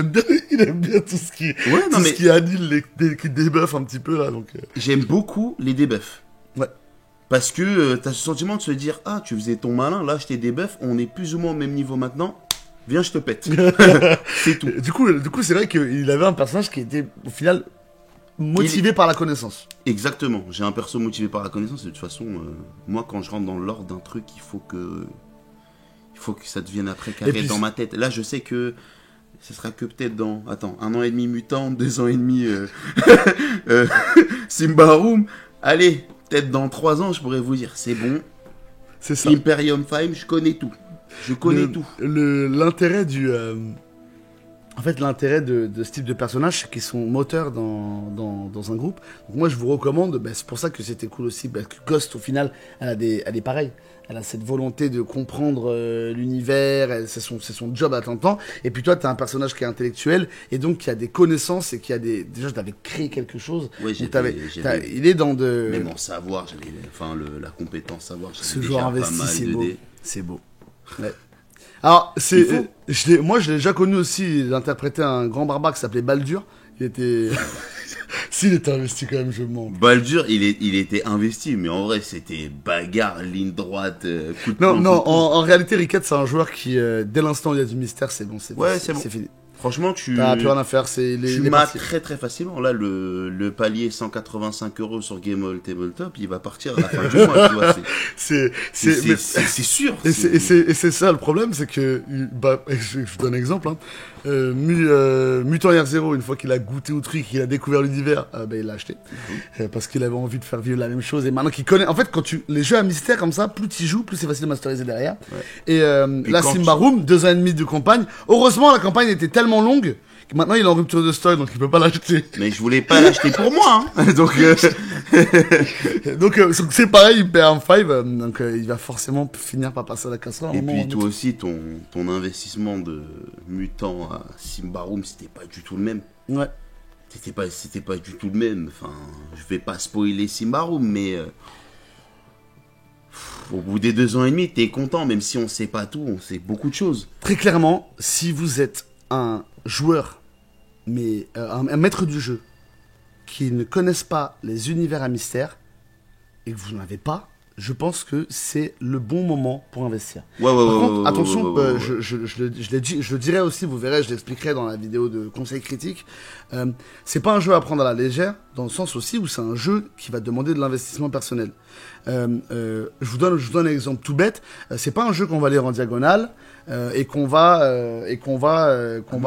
aime bien tout ce qui annule qui débuff un petit peu là. Donc j'aime beaucoup les debuffs. Ouais. Parce que t'as ce sentiment de se dire tu faisais ton malin, là je t'ai debuff, on est plus ou moins au même niveau maintenant. Viens, je te pète. C'est tout. Du coup, c'est vrai qu'il avait un personnage qui était, au final, motivé par la connaissance. Exactement. J'ai un perso motivé par la connaissance. Et de toute façon, moi, quand je rentre dans l'ordre d'un truc, il faut que ça devienne après carré dans ma tête. Là, je sais que ce sera que peut-être dans... Attends, 1 an et demi Mutant, 2 ans et demi Simbaroum. Allez, peut-être dans 3 ans, je pourrais vous dire, c'est bon. C'est ça. Imperium 5, je connais tout. Je connais tout. L'intérêt l'intérêt de ce type de personnage, c'est qu'ils sont moteurs dans un groupe. Donc moi, je vous recommande, c'est pour ça que c'était cool aussi, que Ghost, au final, elle est pareille. Elle a cette volonté de comprendre l'univers, c'est son job à plein temps. Et puis toi, t'as un personnage qui est intellectuel, et donc qui a des connaissances, et qui a déjà, t'avais créé quelque chose. Oui, il est dans de... Même en savoir, la compétence savoir, ce joueur investi, c'est beau. C'est beau. Ouais. Alors, moi je l'ai déjà connu aussi, il interprétait un grand barbare qui s'appelait Baldur. Il était... S'il était investi quand même, je mens. Baldur, il était investi, mais en vrai, c'était bagarre, ligne droite, coup de poing. Non, en réalité, Riquette, c'est un joueur qui, dès l'instant où il y a du mystère, c'est bon, c'est bon. Fini. Franchement, t'as plus rien à faire, tu m'as très très facilement. Là, le palier 185 € sur Game All Tabletop, il va partir à la fin du mois, tu vois. C'est sûr. Et c'est ça le problème, c'est que, je vous donne un exemple, hein. Mutant Year Zero, une fois qu'il a goûté au truc, qu'il a découvert l'univers, il l'a acheté. Parce qu'il avait envie de faire vivre la même chose. Et maintenant qu'il connaît, en fait, les jeux à mystère comme ça, plus tu joues, plus c'est facile de masteriser derrière. Ouais. Et là, Simbaroum, 2 ans et demi de campagne. Heureusement, la campagne était tellement longue Maintenant, il est en rupture de stock, donc il peut pas l'acheter. Mais je voulais pas l'acheter pour moi, hein. Donc, Donc c'est pareil, Imperium 5, donc il va forcément finir par passer à la casserole. à un et moment puis ou toi un aussi, ton investissement de mutant à Symbaroum, c'était pas du tout le même. autre. Ouais. C'était pas du tout le même. Enfin, je vais pas spoiler Symbaroum, mais au bout des 2 ans et demi, t'es content, même si on sait pas tout, on sait beaucoup de choses. Très clairement, si vous êtes un joueur, mais un maître du jeu, qui ne connaissent pas les univers à mystère, et que vous n'en avez pas, je pense que c'est le bon moment pour investir. Ouais, Par contre, attention, ouais. je le dirai aussi, vous verrez, je l'expliquerai dans la vidéo de conseils critiques. C'est pas un jeu à prendre à la légère, dans le sens aussi où c'est un jeu qui va demander de l'investissement personnel. Je vous donne un exemple tout bête. C'est pas un jeu qu'on va lire en diagonale et qu'on va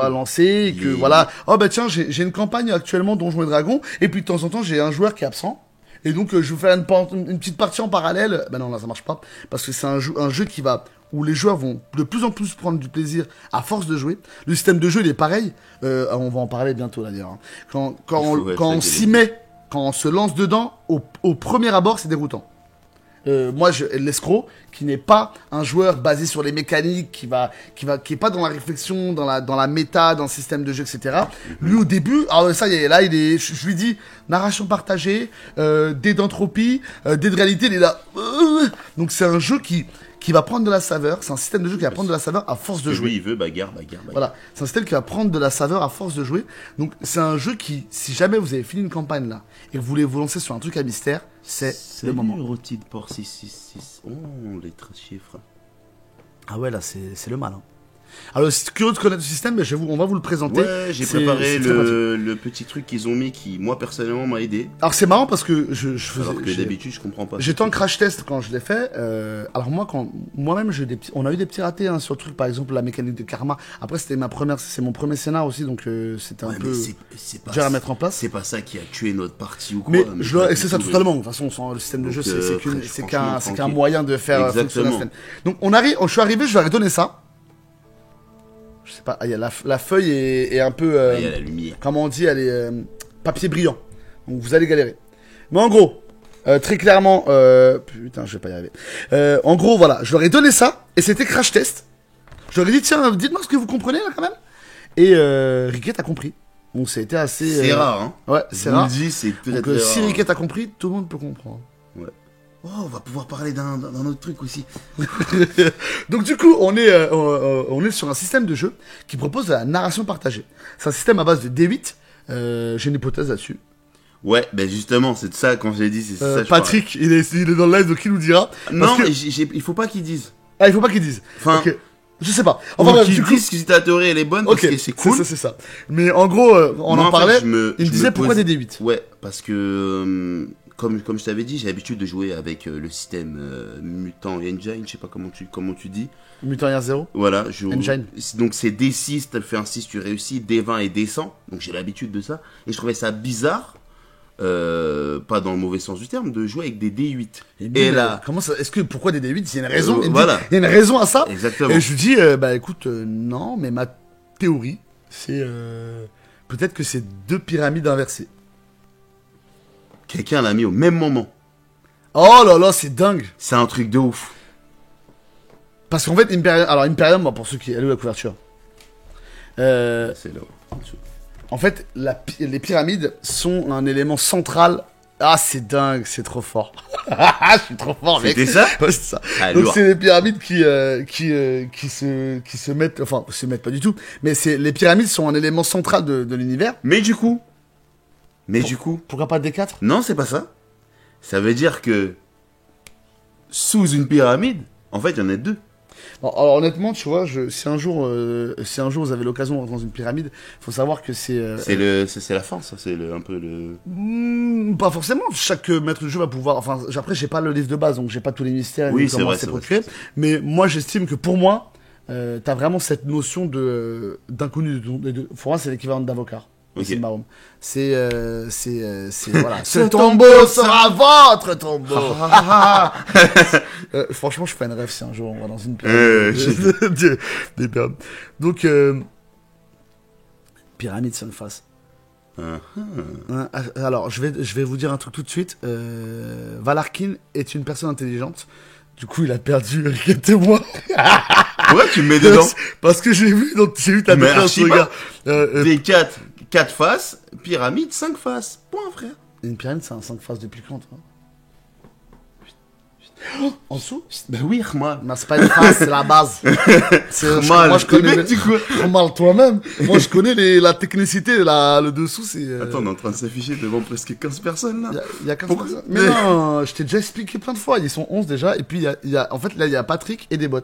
lancer et que voilà. Oh bah tiens, j'ai une campagne actuellement Donjons et Dragons et puis de temps en temps j'ai un joueur qui est absent. Et donc, je vais faire une petite partie en parallèle. Ben non, là, ça marche pas. Parce que c'est un jeu où les joueurs vont de plus en plus prendre du plaisir à force de jouer. Le système de jeu, il est pareil. On va en parler bientôt, d'ailleurs. Hein. Quand on s'y met, quand on se lance dedans, au premier abord, c'est déroutant. Moi, l'escroc, qui n'est pas un joueur basé sur les mécaniques, qui est pas dans la réflexion, dans la méta, dans le système de jeu, etc. Lui, au début, ça y est, là, je lui dis, narration partagée, dés d'entropie, dés de réalité, il est là. Donc, c'est un jeu qui va prendre de la saveur, c'est un système de jeu qui va prendre de la saveur à force de jouer. Lui, il veut bagarre. Voilà, c'est un système qui va prendre de la saveur à force de jouer. Donc, c'est un jeu qui, si jamais vous avez fini une campagne là, et que vous voulez vous lancer sur un truc à mystère, c'est le moment. Rôti de port 666. Oh, les chiffres. Ah ouais, là, c'est le mal. Hein. Alors, si curieux de connaître le système, mais on va vous le présenter. Ouais, j'ai préparé le petit truc qu'ils ont mis qui, moi, personnellement, m'a aidé. Alors, c'est marrant parce que je faisais... Alors que d'habitude, je comprends pas. J'étais en crash test quand je l'ai fait. Alors moi-même, on a eu des petits ratés hein, sur le truc, par exemple, la mécanique de karma. Après, c'est mon premier scénar aussi, donc c'était un peu dur à mettre en place. C'est pas ça qui a tué notre partie ou quoi. Mais c'est ça totalement. De toute façon, le système de jeu, c'est qu'un moyen de faire fonctionner la scène. Donc, je suis arrivé, je leur ai donné ça. Je sais pas, la feuille est un peu... il y a la lumière. Comment on dit, elle est papier brillant. Donc vous allez galérer. Mais en gros, très clairement... putain, je vais pas y arriver. En gros, voilà, je leur ai donné ça, et c'était crash test. Je leur ai dit, tiens, dites-moi ce que vous comprenez, là, quand même. Et Riquet a compris. Donc c'était assez... C'est rare, hein. Ouais, c'est rare. Je vous le dis, c'est peut-être Donc si Riquet a compris, tout le monde peut comprendre. Ouais. Oh, on va pouvoir parler d'un autre truc aussi. Donc du coup, on est sur un système de jeu qui propose de la narration partagée. C'est un système à base de D8. J'ai une hypothèse là-dessus. Ouais, ben justement, c'est de ça quand j'ai dit, c'est ça. Patrick, il est dans le live, donc il nous dira. Non, il faut pas qu'ils disent. Ah, il faut pas qu'ils disent. Enfin, okay. Je sais pas. Enfin, bref, qu'ils disent si ta théorie elle est bonne, parce que c'est cool. C'est ça. Mais en gros, on en parlait. Il me disait pourquoi des D8. Ouais, parce que comme je t'avais dit, j'ai l'habitude de jouer avec le système Mutant et Engine, je sais pas comment tu dis. Mutant R0. Voilà, Engine. Donc c'est D6, tu fais un 6, tu réussis, D20 et D100. Donc j'ai l'habitude de ça. Et je trouvais ça bizarre, pas dans le mauvais sens du terme, de jouer avec des D8. Et là, comment ça, pourquoi des D8? Il y a une raison. Voilà. Il y a une raison à ça. Exactement. Et je lui dis, écoute, non, mais ma théorie, c'est peut-être que c'est 2 pyramides inversées. Quelqu'un l'a mis au même moment. Oh là là, c'est dingue. C'est un truc de ouf. Parce qu'en fait, Imperium, pour ceux qui... Elle est où la couverture C'est là. En fait, les pyramides sont un élément central. Ah, c'est dingue, c'est trop fort. Je suis trop fort, mec. C'était ça? Ouais, c'est ça. Alors. Donc, c'est les pyramides qui se mettent... Enfin, se mettent pas du tout. Mais les pyramides sont un élément central de l'univers. Mais du coup... Pourquoi pas D4? Non, c'est pas ça. Ça veut dire que sous une pyramide, en fait, il y en a 2. Bon, alors honnêtement, tu vois, si un jour vous avez l'occasion de rentrer dans une pyramide, faut savoir que c'est... c'est la fin, ça. C'est un peu le... pas forcément. Chaque maître de jeu va pouvoir... Enfin, après, j'ai pas le livre de base, donc j'ai pas tous les mystères. Oui, ni c'est comment vrai, c'est c'est procuré. vrai. Mais moi, j'estime que pour moi, t'as vraiment cette notion d'inconnu. Pour moi, c'est l'équivalent d'avocat. Okay. C'est voilà. Ce tombeau sera votre tombeau. Franchement, je fais une rêve si un jour on va dans une pyramide. Donc Pyramide 5 faces. Ah, Alors, je vais vous dire un truc tout de suite. Valarkin est une personne intelligente. Du coup, il a perdu Riquet et moi. ouais, tu me mets dedans. Parce que j'ai vu ta Mais défense, archi regarde. Des 4 faces, pyramide 5 faces. Point, frère. Une pyramide, c'est un 5 faces depuis quand, toi? En dessous? Ben oui, Rmal. Non, c'est pas une face, c'est la base. Rmal, moi, je connais. du coup. Rmal toi-même. Moi, je connais la technicité. Le dessous, c'est. Attends, on est en train de s'afficher devant presque 15 personnes, là. Il y a 15 personnes. Mais non, je t'ai déjà expliqué plein de fois. Ils sont 11 déjà. Et puis, en fait, là, il y a Patrick et des bots.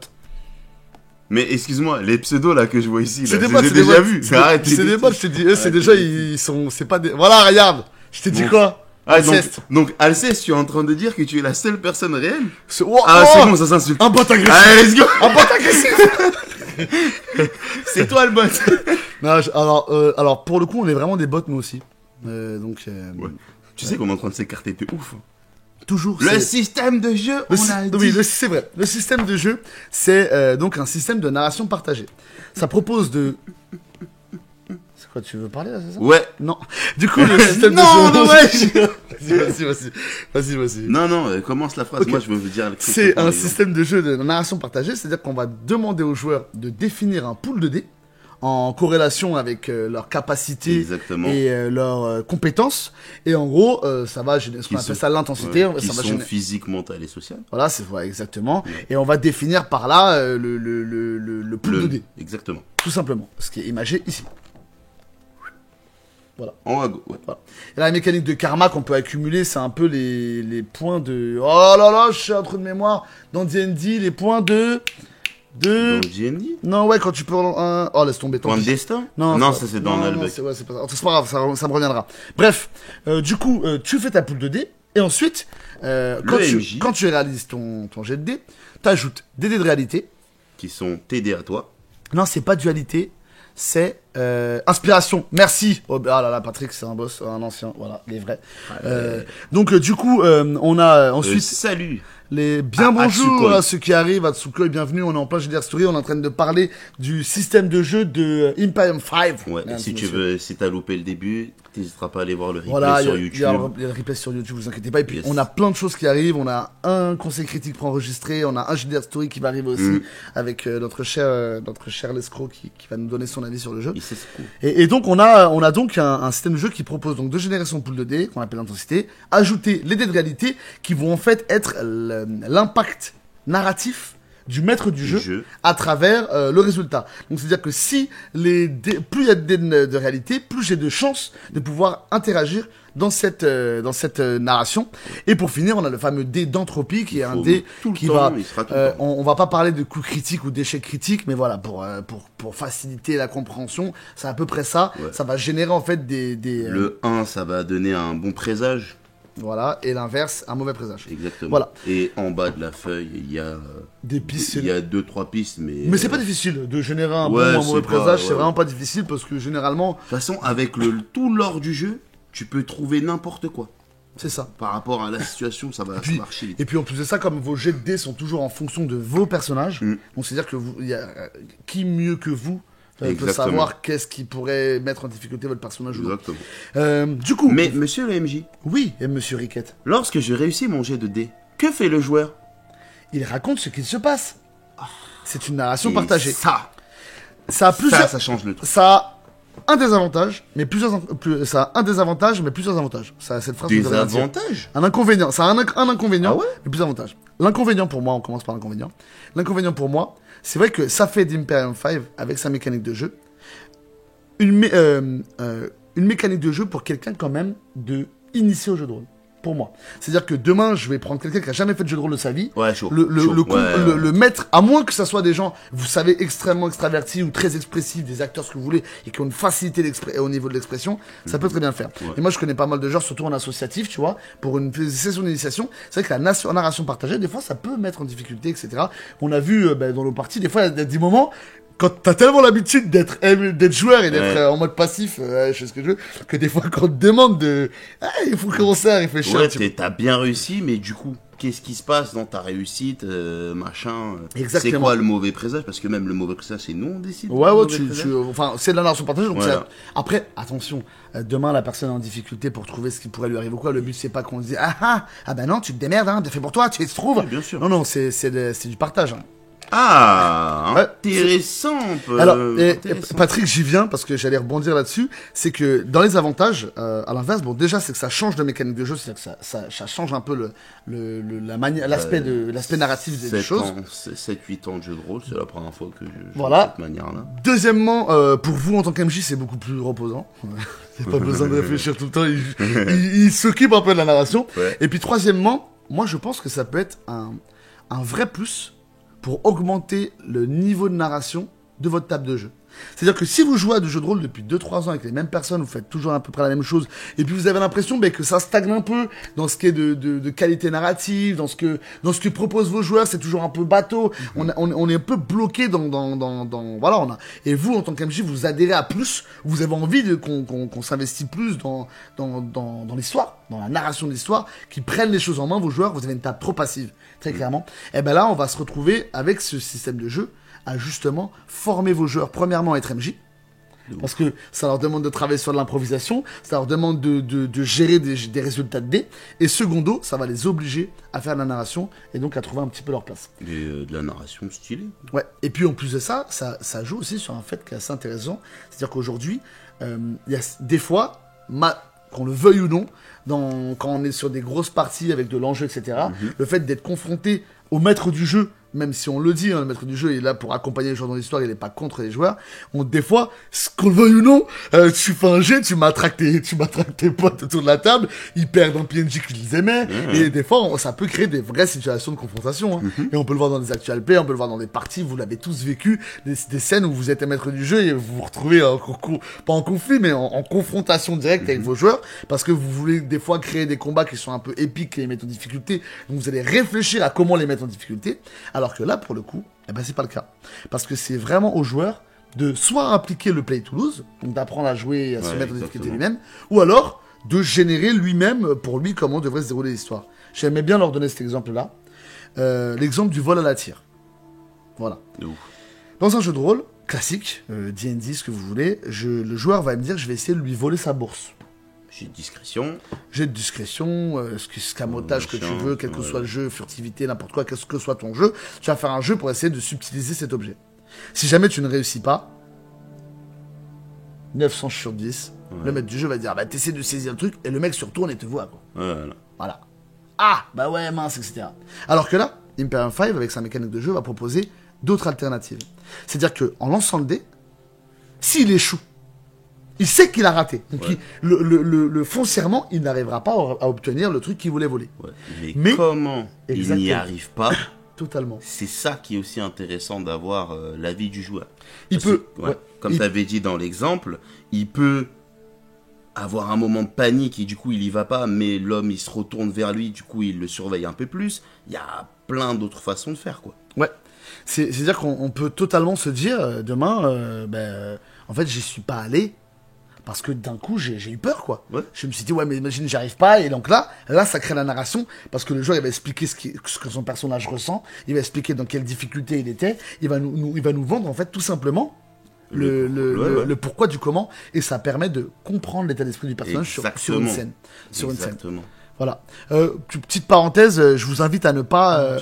Mais excuse-moi, les pseudos là que je vois ici, C'est là, des bots, j'ai c'est des déjà bots. vu. C'est des bots, je t'ai dit. Eux, c'est déjà, ils sont. C'est pas des. Voilà, regarde. Je t'ai dit Bon. quoi? Ah, Alceste. donc Alceste, tu es en train de dire que tu es la seule personne réelle? Oh, Ah, oh, c'est bon, ça s'insulte. un bot agressif. Allez, let's go. Un bot agressif. C'est toi le bot. Non, alors, pour le coup, on est vraiment des bots, nous aussi. Donc. Ouais. Tu sais qu'on est en train de s'écarter de ouf. Toujours. Le c'est- système de jeu, Le on sy- a oui, dit. c'est vrai. Le système de jeu, c'est donc un système de narration partagée. Ça propose de. C'est quoi, tu veux parler là, c'est ça? Ouais. Non. Du coup, le système Non, de jeu. non, Vas-y. Non, non, commence la phrase. Ok. Moi, je veux vous dire. C'est un système de jeu de narration partagée, c'est-à-dire qu'on va demander aux joueurs de définir un pool de dés en corrélation avec leurs capacités Exactement. et leurs compétences. Et en gros, ça va générer ce qu'on Qui appelle sont- ça l'intensité. Qui Ça va sont générer. physiques, mentales et sociales. Voilà, c'est ouais, exactement. Et on va définir par là le pool de dés, Exactement. tout simplement. Ce qui est imagé ici. Voilà. En haut à gauche. Ouais. Et la mécanique de karma qu'on peut accumuler, c'est un peu les points de... Oh là là, je suis un trou de mémoire. Dans D&D, les points de... Dans D&D. Non, ouais, quand tu peux... Oh, laisse tomber. tant Point de pis. destin. Non, ça c'est c'est pas- dans non, Nullbuck. c'est pas grave, c'est pas grave, ça me reviendra. Bref, du coup, tu fais ta poule de dés, et ensuite, MJ. quand tu réalises ton jet de dés, t'ajoutes des dés de réalité. Qui sont TD à toi. Non, c'est pas dualité, c'est inspiration. Merci. Oh, ah là là, Patrick, c'est un boss, un ancien, voilà, les vrais. Donc, du coup, on a ensuite... Salut. Les bien Ah, bonjour Atsukoi. à ceux qui arrivent, Atsukoi, bienvenue, on est en plein GDR Story, on est en train de parler du système de jeu de Imperium 5. Ouais, Mesdames si et tu messieurs. veux, si t'as loupé le début, t'hésiteras pas à aller voir le replay Voilà, sur il y YouTube. a le replay sur YouTube, vous inquiétez pas. Et puis, Yes. on a plein de choses qui arrivent. On a un conseil critique préenregistré. On a un GDR Story qui va arriver aussi avec notre cher l'escroc qui va nous donner son avis sur le jeu. Et c'est cool. Et donc, on a donc un système de jeu qui propose donc de générer son pool de dés, qu'on appelle l'intensité, ajouter les dés de réalité qui vont en fait être l'impact narratif du maître du jeu à travers le résultat. Donc c'est-à-dire que si plus il y a de dés de réalité, plus j'ai de chances de pouvoir interagir dans cette narration. Et pour finir, on a le fameux dé d'entropie qui est un dé tout le qui temps, va il sera tout le temps. on va pas parler de coups critiques ou d'échecs critiques, mais voilà, pour faciliter la compréhension, c'est à peu près ça. Ouais. Ça va générer en fait des Le 1, ça va donner un bon présage. voilà, et l'inverse, un mauvais présage. Exactement. Voilà. Et en bas de la feuille, il y a Des pistes. il y a 2-3 pistes, mais C'est pas difficile de générer un Ouais, bon ou un mauvais c'est pas- présage, c'est ouais. vraiment pas difficile parce que généralement, de toute façon, avec tout l'or du jeu, tu peux trouver n'importe quoi. c'est ça. Par rapport à la situation, ça va Puis- marcher vite. Et puis en plus de ça, comme vos jets de dés sont toujours en fonction de vos personnages, donc c'est-à-dire que qui mieux que vous peut Exactement. savoir qu'est-ce qui pourrait mettre en difficulté votre personnage ou non. Exactement. Du coup, Mais monsieur le MJ, oui, et Monsieur Riquette, lorsque je réussis mon jet de dés, que fait le joueur? il raconte ce qu'il se passe. C'est une narration Et partagée. Ça, Ça a plusieurs. ça change le truc. Ça a un désavantage, mais ça a un désavantage, mais plusieurs avantages. Ça, cette phrase Des ne veut rien dire. avantages? Un inconvénient. Ça a un inconvénient, Ah ouais mais plusieurs avantages. L'inconvénient pour moi, on commence par l'inconvénient. L'inconvénient pour moi, c'est vrai que ça fait d'Imperium 5, avec sa mécanique de jeu, une mécanique de jeu pour quelqu'un quand même de initié au jeu de rôle. Pour moi. C'est-à-dire que demain, je vais prendre quelqu'un qui a jamais fait de jeu de rôle de sa vie. Ouais, chaud. Le Chaud. Ouais. le mettre, à moins que ça soit des gens, vous savez, extrêmement extravertis ou très expressifs, des acteurs, ce que vous voulez, et qui ont une facilité au niveau de l'expression, ça peut très bien le faire. Ouais. Et moi, je connais pas mal de genres, surtout en associatif, tu vois, pour une session d'initiation. C'est vrai que la narration partagée, des fois, ça peut mettre en difficulté, etc. On a vu dans nos parties, des fois, il y a des moments, quand t'as tellement l'habitude d'être joueur et d'être Ouais. en mode passif, je sais ce que je veux, que des fois, quand on te demande il faut commencer à réfléchir un Ouais, petit peu. t'as bien réussi, mais du coup, qu'est-ce qui se passe dans ta réussite, machin. Exactement. C'est quoi le mauvais présage? Parce que même le mauvais présage, c'est nous on décide. Ouais, le ouais, mauvais présage. enfin, c'est de la narration partagée. Donc Voilà. après, attention, demain, la personne est en difficulté pour trouver ce qui pourrait lui arriver ou quoi. Le but, c'est pas qu'on se dise, ah ben non, tu te démerdes, hein, bien fait pour toi, tu se trouves. Oui, bien sûr. Non, c'est du partage. Hein. Ah, Ouais, intéressant. Alors, intéressant. Patrick, j'y viens parce que j'allais rebondir là-dessus. C'est que dans les avantages, à l'inverse, bon, déjà, c'est que ça change de mécanique de jeu, c'est-à-dire que ça change un peu l'aspect narratif des choses. 7-8 ans de jeu de rôle, c'est la première fois que je joue Voilà. de cette manière-là. Deuxièmement, pour vous en tant qu'MJ, c'est beaucoup plus reposant. Il n'y a pas besoin de réfléchir tout le temps. Il s'occupe un peu de la narration. Ouais. Et puis troisièmement, moi, je pense que ça peut être un vrai plus pour augmenter le niveau de narration de votre table de jeu. C'est-à-dire que si vous jouez à des jeux de rôle depuis 2-3 ans avec les mêmes personnes, vous faites toujours à peu près la même chose, et puis vous avez l'impression que ça stagne un peu dans ce qui est de qualité narrative, dans ce que proposent vos joueurs, c'est toujours un peu bateau, on est un peu bloqué voilà, et vous, en tant qu'MJ, vous adhérez à plus, vous avez envie qu'on s'investit plus dans l'histoire, dans la narration de l'histoire, qui prennent les choses en main, vos joueurs, vous avez une table trop passive, très clairement. Et ben là, on va se retrouver avec ce système de jeu à justement former vos joueurs, premièrement à être MJ, parce que ça leur demande de travailler sur de l'improvisation, ça leur demande de gérer des résultats de dés, et secondo, ça va les obliger à faire de la narration, et donc à trouver un petit peu leur place. Et de la narration stylée. Ouais, et puis en plus de ça, ça joue aussi sur un fait qui est assez intéressant, c'est-à-dire qu'aujourd'hui, il y a des fois, qu'on le veuille ou non, quand on est sur des grosses parties avec de l'enjeu, etc., le fait d'être confronté au maître du jeu, même si on le dit, le maître du jeu est là pour accompagner les joueurs dans l'histoire, il n'est pas contre les joueurs. Des fois, qu'on le veuille ou non, tu fais un jet, tu matraques tes potes autour de la table, ils perdent un PNJ qu'ils aimaient, et des fois, ça peut créer des vraies situations de confrontation. Hein. Et on peut le voir dans des actual play, on peut le voir dans des parties, vous l'avez tous vécu, des scènes où vous êtes un maître du jeu et vous vous retrouvez pas en conflit, mais en confrontation directe avec vos joueurs, parce que vous voulez des fois créer des combats qui sont un peu épiques et les mettre en difficulté, donc vous allez réfléchir à comment les mettre en difficulté. Alors que là, pour le coup, c'est pas le cas. Parce que c'est vraiment aux joueurs de soit appliquer le play to lose, donc d'apprendre à jouer et à se mettre en difficulté lui-même, ou alors de générer lui-même, pour lui, comment devrait se dérouler l'histoire. J'aimais bien leur donner cet exemple-là. L'exemple du vol à la tire. Voilà. Dans un jeu de rôle, classique, D&D, ce que vous voulez, le joueur va me dire, je vais essayer de lui voler sa bourse. J'ai de discrétion. J'ai de discrétion, escamotage que tu veux, quel que soit le jeu, furtivité, n'importe quoi, quel que soit ton jeu. Tu vas faire un jeu pour essayer de subtiliser cet objet. Si jamais tu ne réussis pas, 900 sur 10, le maître du jeu va dire, t'essaies de saisir le truc, et le mec se retourne et te voit, quoi. Voilà. Ah, ouais, mince, etc. Alors que là, Imperium 5, avec sa mécanique de jeu, va proposer d'autres alternatives. C'est-à-dire que en lançant le dé, s'il échoue, il sait qu'il a raté. Donc, foncièrement, il n'arrivera pas à obtenir le truc qu'il voulait voler. Mais comment il n'y arrive pas? Totalement. C'est ça qui est aussi intéressant d'avoir l'avis du joueur. Comme tu avais dit dans l'exemple, il peut avoir un moment de panique et du coup il y va pas, mais l'homme il se retourne vers lui, du coup il le surveille un peu plus. Il y a plein d'autres façons de faire, quoi. Ouais. C'est-à-dire qu'on peut totalement se dire demain, en fait j'y suis pas allé. Parce que d'un coup, j'ai eu peur, quoi. Ouais. Je me suis dit, mais imagine, j'y arrive pas. Et donc là, ça crée la narration. Parce que le joueur, il va expliquer ce que son personnage ressent. Il va expliquer dans quelle difficulté il était. Il va nous vendre, en fait, tout simplement, le pourquoi du comment. Et ça permet de comprendre l'état d'esprit du personnage sur une scène. Voilà. Petite parenthèse, je vous invite à ne pas,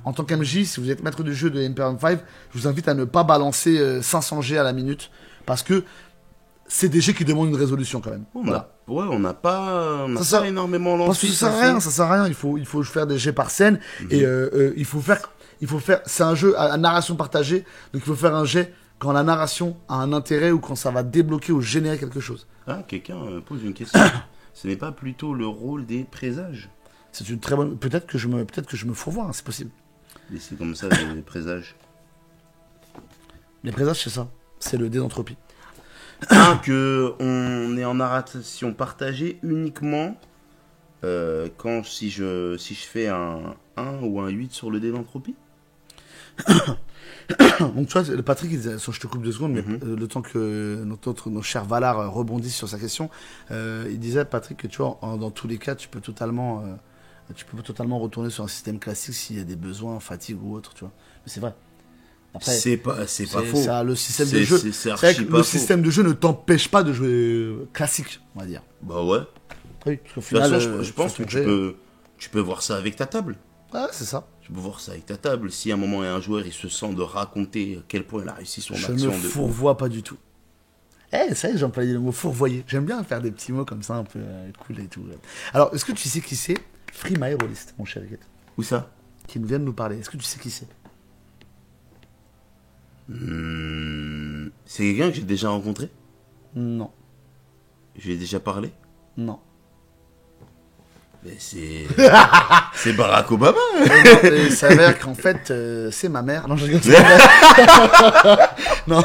en tant qu'MJ, si vous êtes maître du jeu de Imperium 5, je vous invite à ne pas balancer 500 G à la minute. Parce que c'est des jeux qui demandent une résolution quand même. On n'a pas énormément lancé. Parce que ça sert à rien. Il faut faire des jets par scène et il faut faire. C'est un jeu à narration partagée, donc il faut faire un jet quand la narration a un intérêt ou quand ça va débloquer ou générer quelque chose. Ah, quelqu'un pose une question. Ce n'est pas plutôt le rôle des présages? C'est une très bonne. Peut-être que je me fourvoie, c'est possible. Mais c'est comme ça les présages. Les présages, c'est ça. C'est le dé d'entropie. Que on est en narration partagée uniquement si je fais un 1 ou un 8 sur le dé d'entropie. Donc tu vois, Patrick, je te coupe 2 secondes, mais le temps que nos chers Valar rebondissent sur sa question, il disait, Patrick, que tu vois, dans tous les cas, tu peux totalement tu peux totalement retourner sur un système classique s'il y a des besoins, fatigue ou autre, tu vois. Mais c'est vrai. Après, c'est pas faux. ça, le système de jeu, C'est vrai archi que pas le faux. système de jeu ne t'empêche pas de jouer classique, on va dire. Bah ouais. Oui, parce qu'au De toute final, façon, je pense que tu peux voir ça avec ta table. Ah, c'est ça. Tu peux voir ça avec ta table. Si à un moment, il y a un joueur, il se sent de raconter à quel point il a réussi son Je action ne de fourvoie pas du tout. Ça y est, j'ai employé le mot fourvoyer. J'aime bien faire des petits mots comme ça, un peu cool et tout. Alors, est-ce que tu sais qui c'est Free My Hero List, mon cher Riquet, Où ça? qui nous vient de nous parler. Est-ce que tu sais qui c'est? C'est quelqu'un que j'ai déjà rencontré? Non. Je lui ai déjà parlé? Non. Mais c'est... c'est Barack Obama. Il s'avère qu'en fait, c'est ma mère. Non, je rigole. non,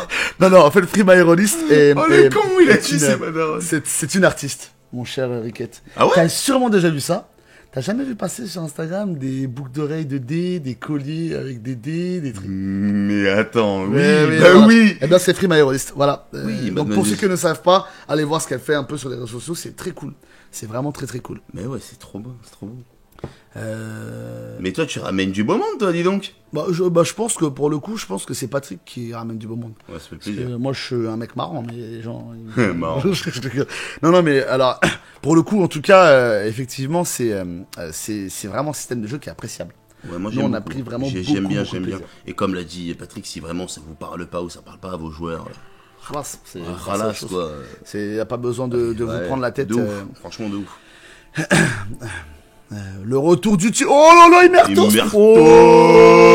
en fait, Free My Hero List est... Oh le est- con, il a est tué une- ses madame. C'est une artiste, mon cher Riquet. Ah ouais? T'as sûrement déjà vu ça. T'as jamais vu passer sur Instagram des boucles d'oreilles de dés, des colliers avec des dés, des trucs. Mais attends, oui, Ouais, bah voilà. oui. Eh bien, c'est Free My Hero List. Voilà. Oui, donc, bah, pour mais- ceux qui ne savent pas, allez voir ce qu'elle fait un peu sur les réseaux sociaux. C'est très cool. C'est vraiment très très cool. Mais ouais, c'est trop beau, c'est trop beau. Euh... Mais toi, tu ramènes du beau monde, toi, dis donc. je pense que pour le coup, je pense que c'est Patrick qui ramène du beau monde. Ouais, ça fait Parce que plaisir. moi, je suis un mec marrant, mais les gens. Marrant. Non, mais alors, pour le coup, en tout cas, effectivement, c'est vraiment un système de jeu qui est appréciable. Ouais, moi, Nous, on a beaucoup. pris vraiment J'aime beaucoup bien, de j'aime bien. plaisir. Et comme l'a dit Patrick, si vraiment ça vous parle pas ou ça parle pas à vos joueurs, Ralasse, c'est ralasse, la chose. quoi. Il n'y a pas besoin de vous Ouais, prendre la tête. de ouf. Franchement, de ouf. Le retour du tir. Oh là là, Imertos! Imertos! Oh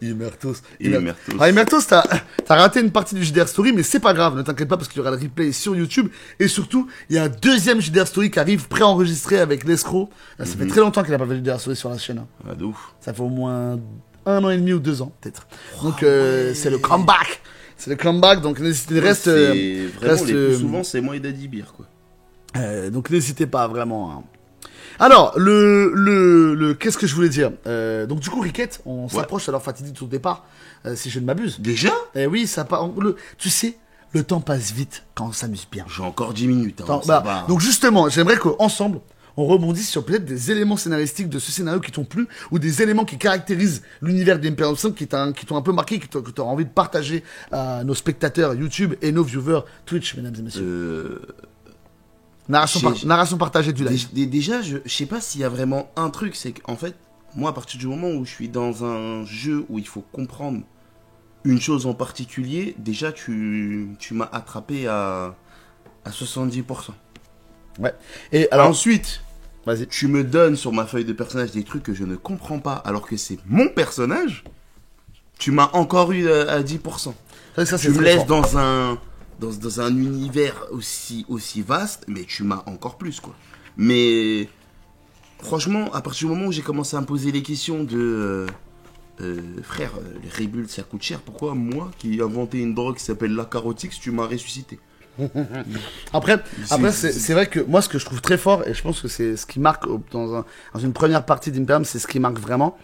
Imertos. Imertos. Ah, Imertos, t'as raté une partie du JDR Story, mais c'est pas grave, ne t'inquiète pas parce qu'il y aura le replay sur YouTube. Et surtout, il y a un deuxième JDR Story qui arrive préenregistré avec l'escroc. Ça fait très longtemps qu'il n'a pas fait de JDR Story sur la chaîne. Hein. Ah, de ouf. Ça fait au moins 1 an et demi ou 2 ans, peut-être. Donc, ouais. c'est le comeback. C'est le comeback, donc n'hésitez, reste. C'est vraiment reste, les plus souvent, c'est moi et Daddy Beer, quoi. Donc n'hésitez pas vraiment. Hein. Alors qu'est-ce que je voulais dire Donc du coup, Riquette, on s'approche à l'heure fatidique au départ, si je ne m'abuse. Déjà? Eh oui, ça part. Tu sais, le temps passe vite quand on s'amuse bien. J'ai encore 10 minutes. Hein, Attends, ça va. donc justement, j'aimerais qu'ensemble, on rebondisse sur peut-être des éléments scénaristiques de ce scénario qui t'ont plu, ou des éléments qui caractérisent l'univers d'Imperium 5 qui t'ont un peu marqué, que tu auras envie de partager à nos spectateurs YouTube et nos viewers Twitch, mesdames et messieurs. Narration partagée du live. Déjà, je sais pas s'il y a vraiment un truc, c'est qu'en fait, moi, à partir du moment où je suis dans un jeu où il faut comprendre une chose en particulier, déjà, tu m'as attrapé à 70%. Ouais. Et alors, Ensuite, vas-y. tu me donnes sur ma feuille de personnage des trucs que je ne comprends pas, alors que c'est mon personnage, tu m'as encore eu à 10%. Ça, Tu me laisses dans un univers aussi vaste, mais tu m'as encore plus, quoi. Mais franchement, à partir du moment où j'ai commencé à me poser les questions de frère, les Red ça coûte cher, pourquoi moi qui ai inventé une drogue qui s'appelle la carotix, tu m'as ressuscité? Après c'est vrai que moi, ce que je trouve très fort, et je pense que c'est ce qui marque dans une première partie d'Imperium, c'est ce qui marque vraiment.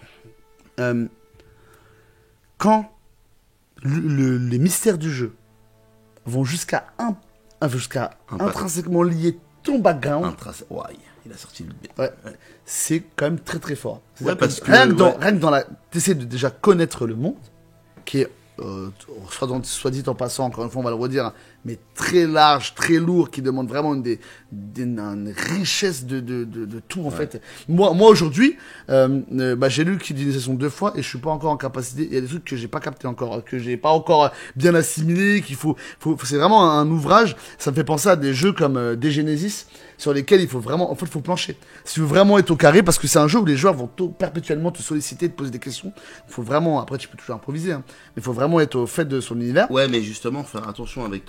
Quand les mystères du jeu vont jusqu'à intrinsèquement lier ton background, Ouais, il a sorti le B. ouais, c'est quand même très très fort. Ouais, C'est-à-dire parce que, rien que ouais. dans la, t'essaies de déjà connaître le monde, qui est soit dit en passant, encore une fois on va le redire, mais très large, très lourd, qui demande vraiment une richesse de tout en fait. Moi aujourd'hui, j'ai lu Kid Initiation 2 fois et je suis pas encore en capacité. Il y a des trucs que j'ai pas capté encore, que j'ai pas encore bien assimilé, c'est vraiment un ouvrage. Ça me fait penser à des jeux comme Genesis, sur lesquels il faut vraiment, en fait, faut plancher. Si tu veux vraiment être au carré, parce que c'est un jeu où les joueurs vont perpétuellement te solliciter, te poser des questions. Il faut vraiment, après tu peux toujours improviser, hein, mais il faut vraiment être au fait de son univers. Ouais, mais justement, faire attention avec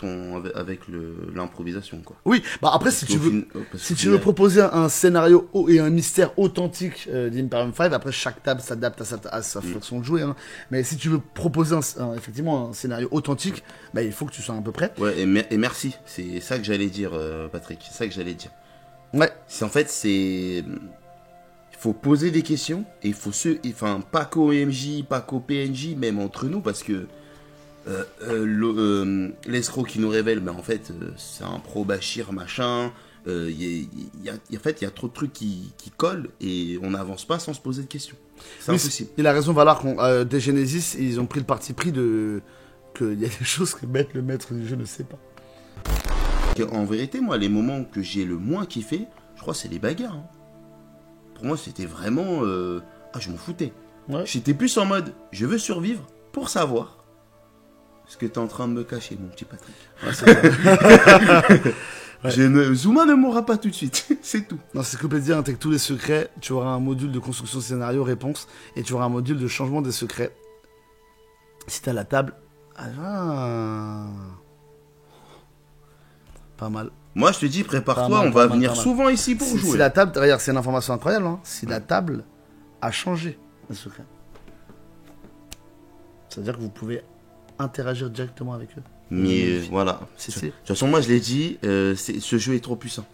l'improvisation, quoi. Oui, bah après, si tu veux proposer un scénario et un mystère authentique d'Imperium 5, après chaque table s'adapte à sa façon de jouer, hein. Mais si tu veux proposer effectivement un scénario authentique, bah, il faut que tu sois à peu près. Ouais, et merci, c'est ça que j'allais dire, Patrick, c'est ça que j'allais dire. Ouais. Il faut poser des questions, et il faut pas qu'au MJ, pas qu'au PNJ, même entre nous, parce que l'escroc qui nous révèle, en fait, c'est un pro Bachir, machin, En fait, il y a trop de trucs qui collent et on n'avance pas sans se poser de questions. C'est Oui, impossible. il a raison, Valar, des Genesis, ils ont pris le parti pris qu'il y a des choses que le maître du jeu ne sait pas. En vérité, moi, les moments que j'ai le moins kiffé, je crois, c'est les bagarres. Hein. Pour moi, c'était vraiment... je m'en foutais. Ouais. J'étais plus en mode, je veux survivre pour savoir ce que t'es en train de me cacher, mon petit Patrick. Ouais, c'est vrai. Ouais. Zuma ne mourra pas tout de suite, c'est tout. Dans Encyclopédie intègre tous les secrets, tu auras un module de construction scénario réponse et tu auras un module de changement des secrets. Si t'as la table... Pas mal. Moi, je te dis, prépare-toi, Pas mal, on va pas mal, venir pas mal. souvent ici pour Si jouer. la table, regarde, c'est une information incroyable, hein. Si la table a changé le secret, c'est-à-dire que vous pouvez interagir directement avec eux. Mais voilà. C'est De toute façon, moi, je l'ai dit, ce jeu est trop puissant.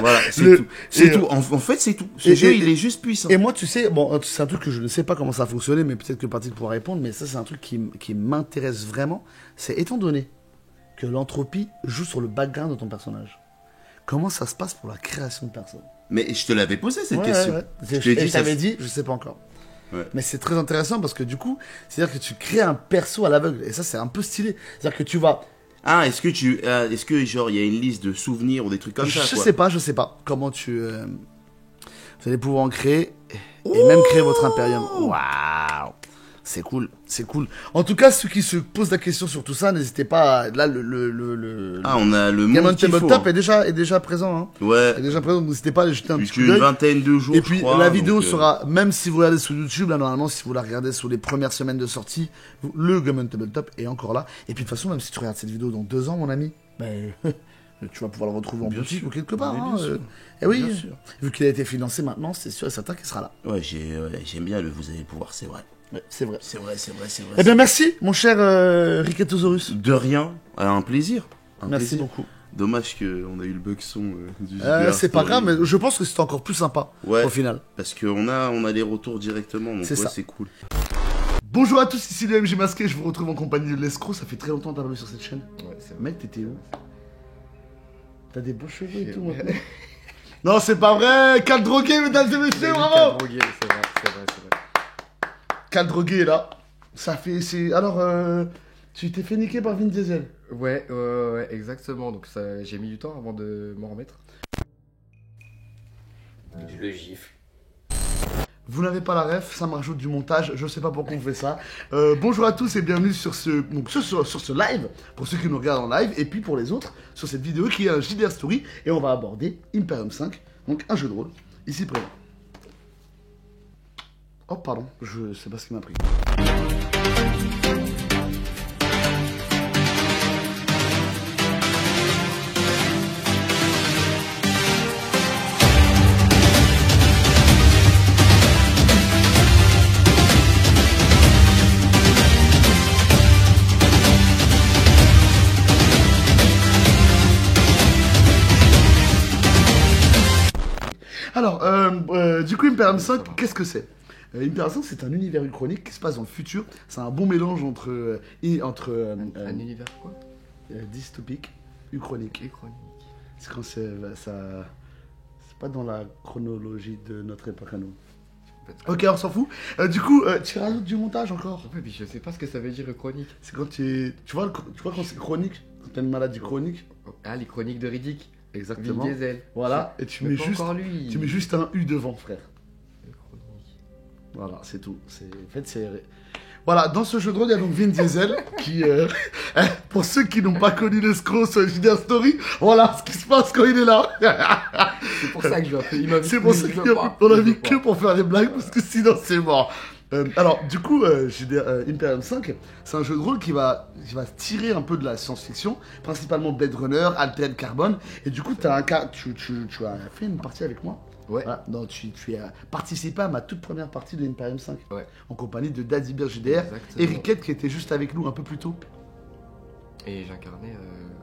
Voilà, c'est tout. C'est tout. En fait, c'est tout. Ce jeu, il est juste puissant. Et moi, tu sais, bon, c'est un truc que je ne sais pas comment ça a fonctionné, mais peut-être que Patrick pourra répondre, mais ça, c'est un truc qui m'intéresse vraiment. C'est étant donné que l'entropie joue sur le background de ton personnage, comment ça se passe pour la création de personnes? Mais je te l'avais posé cette Ouais, question. ouais. Je t'ai dit, Et je t'avais dit, je sais pas encore. Ouais. Mais c'est très intéressant parce que du coup, c'est-à-dire que tu crées un perso à l'aveugle. Et ça, c'est un peu stylé. C'est-à-dire que tu vas... Ah, est-ce que genre il y a une liste de souvenirs ou des trucs comme ça Je quoi. sais pas comment tu... vous allez pouvoir en créer et même créer votre impérium. Waouh! C'est cool, c'est cool. En tout cas, ceux qui se posent la question sur tout ça, n'hésitez pas. Là, Ah, on a le Game monde on qu'il faut. Tabletop est déjà présent. Hein. Ouais. Est déjà présent, donc n'hésitez pas à aller jeter un Plus petit coup qu'une d'œil. vingtaine de jours. Et puis je crois, la vidéo donc, sera, même si vous regardez sur YouTube, là normalement, si vous la regardez sur les premières semaines de sortie, le Game on Tabletop est encore là. Et puis de toute façon, même si tu regardes cette vidéo dans 2 ans, mon ami, ben, tu vas pouvoir le retrouver en Bien boutique sûr. ou quelque part. Mais Hein, bien sûr. et oui, Bien sûr. vu qu'il a été financé maintenant, c'est sûr et certain qu'il sera là. Ouais, j'aime bien le vous allez pouvoir, c'est vrai. Ouais, c'est vrai. C'est vrai. Eh bien, merci, mon cher Ricketosaurus. De rien, un plaisir. Merci plaisir. beaucoup. Dommage qu'on a eu le bug son du C'est pas grave, mais je pense que c'est encore plus sympa Ouais. au final. Parce qu'on a les retours directement, donc C'est ouais, ça. c'est cool. Bonjour à tous, ici le MJ Masqué, je vous retrouve en compagnie de l'escroc, ça fait très longtemps que t'as pas vu sur cette chaîne. Ouais, c'est vrai. Mec, t'étais où? T'as des beaux cheveux et tout maintenant. Non, c'est pas vrai! Cal drogué, mesdames et messieurs, bravo! C'est vrai, c'est vrai. Cal drogué est là. Ça fait. Alors, tu t'es fait niquer par Vin Diesel. Ouais, exactement. Donc j'ai mis du temps avant de m'en remettre. Je le gifle. Vous n'avez pas la ref, ça me rajoute du montage, je sais pas pourquoi on fait ça. Bonjour à tous et bienvenue sur ce live, pour ceux qui nous regardent en live, et puis pour les autres, sur cette vidéo qui est un JDR Story, et on va aborder Imperium 5, donc un jeu de rôle, ici présent. Oh pardon, je sais pas ce qui m'a pris. Alors, du coup, Imperium 5, qu'est-ce que c'est? Imperium 5, c'est un univers uchronique qui se passe dans le futur. C'est un bon mélange entre Un univers quoi? dystopique, uchronique. Uchronique. C'est quand c'est pas dans la chronologie de notre époque à nous. Ok, on s'en fout. Du coup, tu rajoutes du montage encore. Ouais, mais je sais pas ce que ça veut dire chronique. C'est quand tu vois quand c'est chronique, quand t'as une maladie chronique. Ah, les chroniques de Riddick. Exactement. Vin Diesel. Voilà, et tu Mais mets pas juste, encore lui. tu mets juste un U devant, frère. Chronique. Voilà, c'est tout. En fait, c'est. Voilà, dans ce jeu de rôle, il y a donc Vin Diesel qui, pour ceux qui n'ont pas connu l'escroc sur JDR Story, voilà ce qui se passe quand il est là. C'est pour ça que je vais appeler. Il m'a vu. C'est pour ça qu'on a mis que pour faire des blagues, parce que sinon c'est mort. Alors, du coup, Imperium 5, c'est un jeu de rôle qui va tirer un peu de la science-fiction, principalement Blade Runner, Altered Carbon, et du coup, tu as fait une partie avec moi. Ouais. Voilà, non, tu as participé à ma toute première partie de Imperium 5, Ouais. en compagnie de Daddy Bear JDR, Exactement. et Riquette qui était juste avec nous un peu plus tôt. Et j'incarnais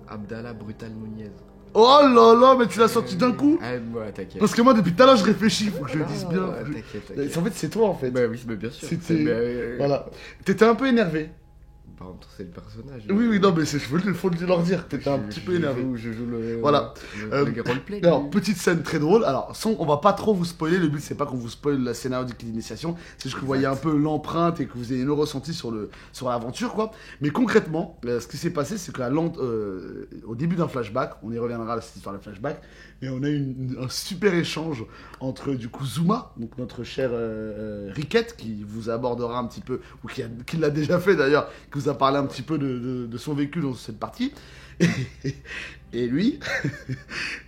Abdallah Brutal Nunez. Oh là là, mais tu l'as sorti d'un coup. Ah, ouais, t'inquiète. Parce que moi, depuis tout à l'heure, je réfléchis, faut que je le dise bien. Ah, t'inquiète. En fait, c'est toi, en fait. Bah oui, mais bien sûr. C'était- Mais, Voilà. T'étais un peu énervé. Par contre, c'est le personnage. Oui, non, mais faut le leur dire. T'étais un petit peu énervé. Je joue le. Voilà. Le roleplay. Alors, petite scène très drôle. Alors, on va pas trop vous spoiler. Le but, c'est pas qu'on vous spoile la scénario d'initiation. C'est juste que vous voyez un peu l'empreinte et que vous ayez le ressenti sur l'aventure, quoi. Mais concrètement, ce qui s'est passé, c'est au début d'un flashback, on y reviendra à cette histoire de flashback, mais on a eu un super échange entre, du coup, Zuma, donc notre cher Riquette, qui vous abordera un petit peu, ou qui l'a déjà fait d'ailleurs, qui vous a parlé un petit peu de son vécu dans cette partie. Et lui,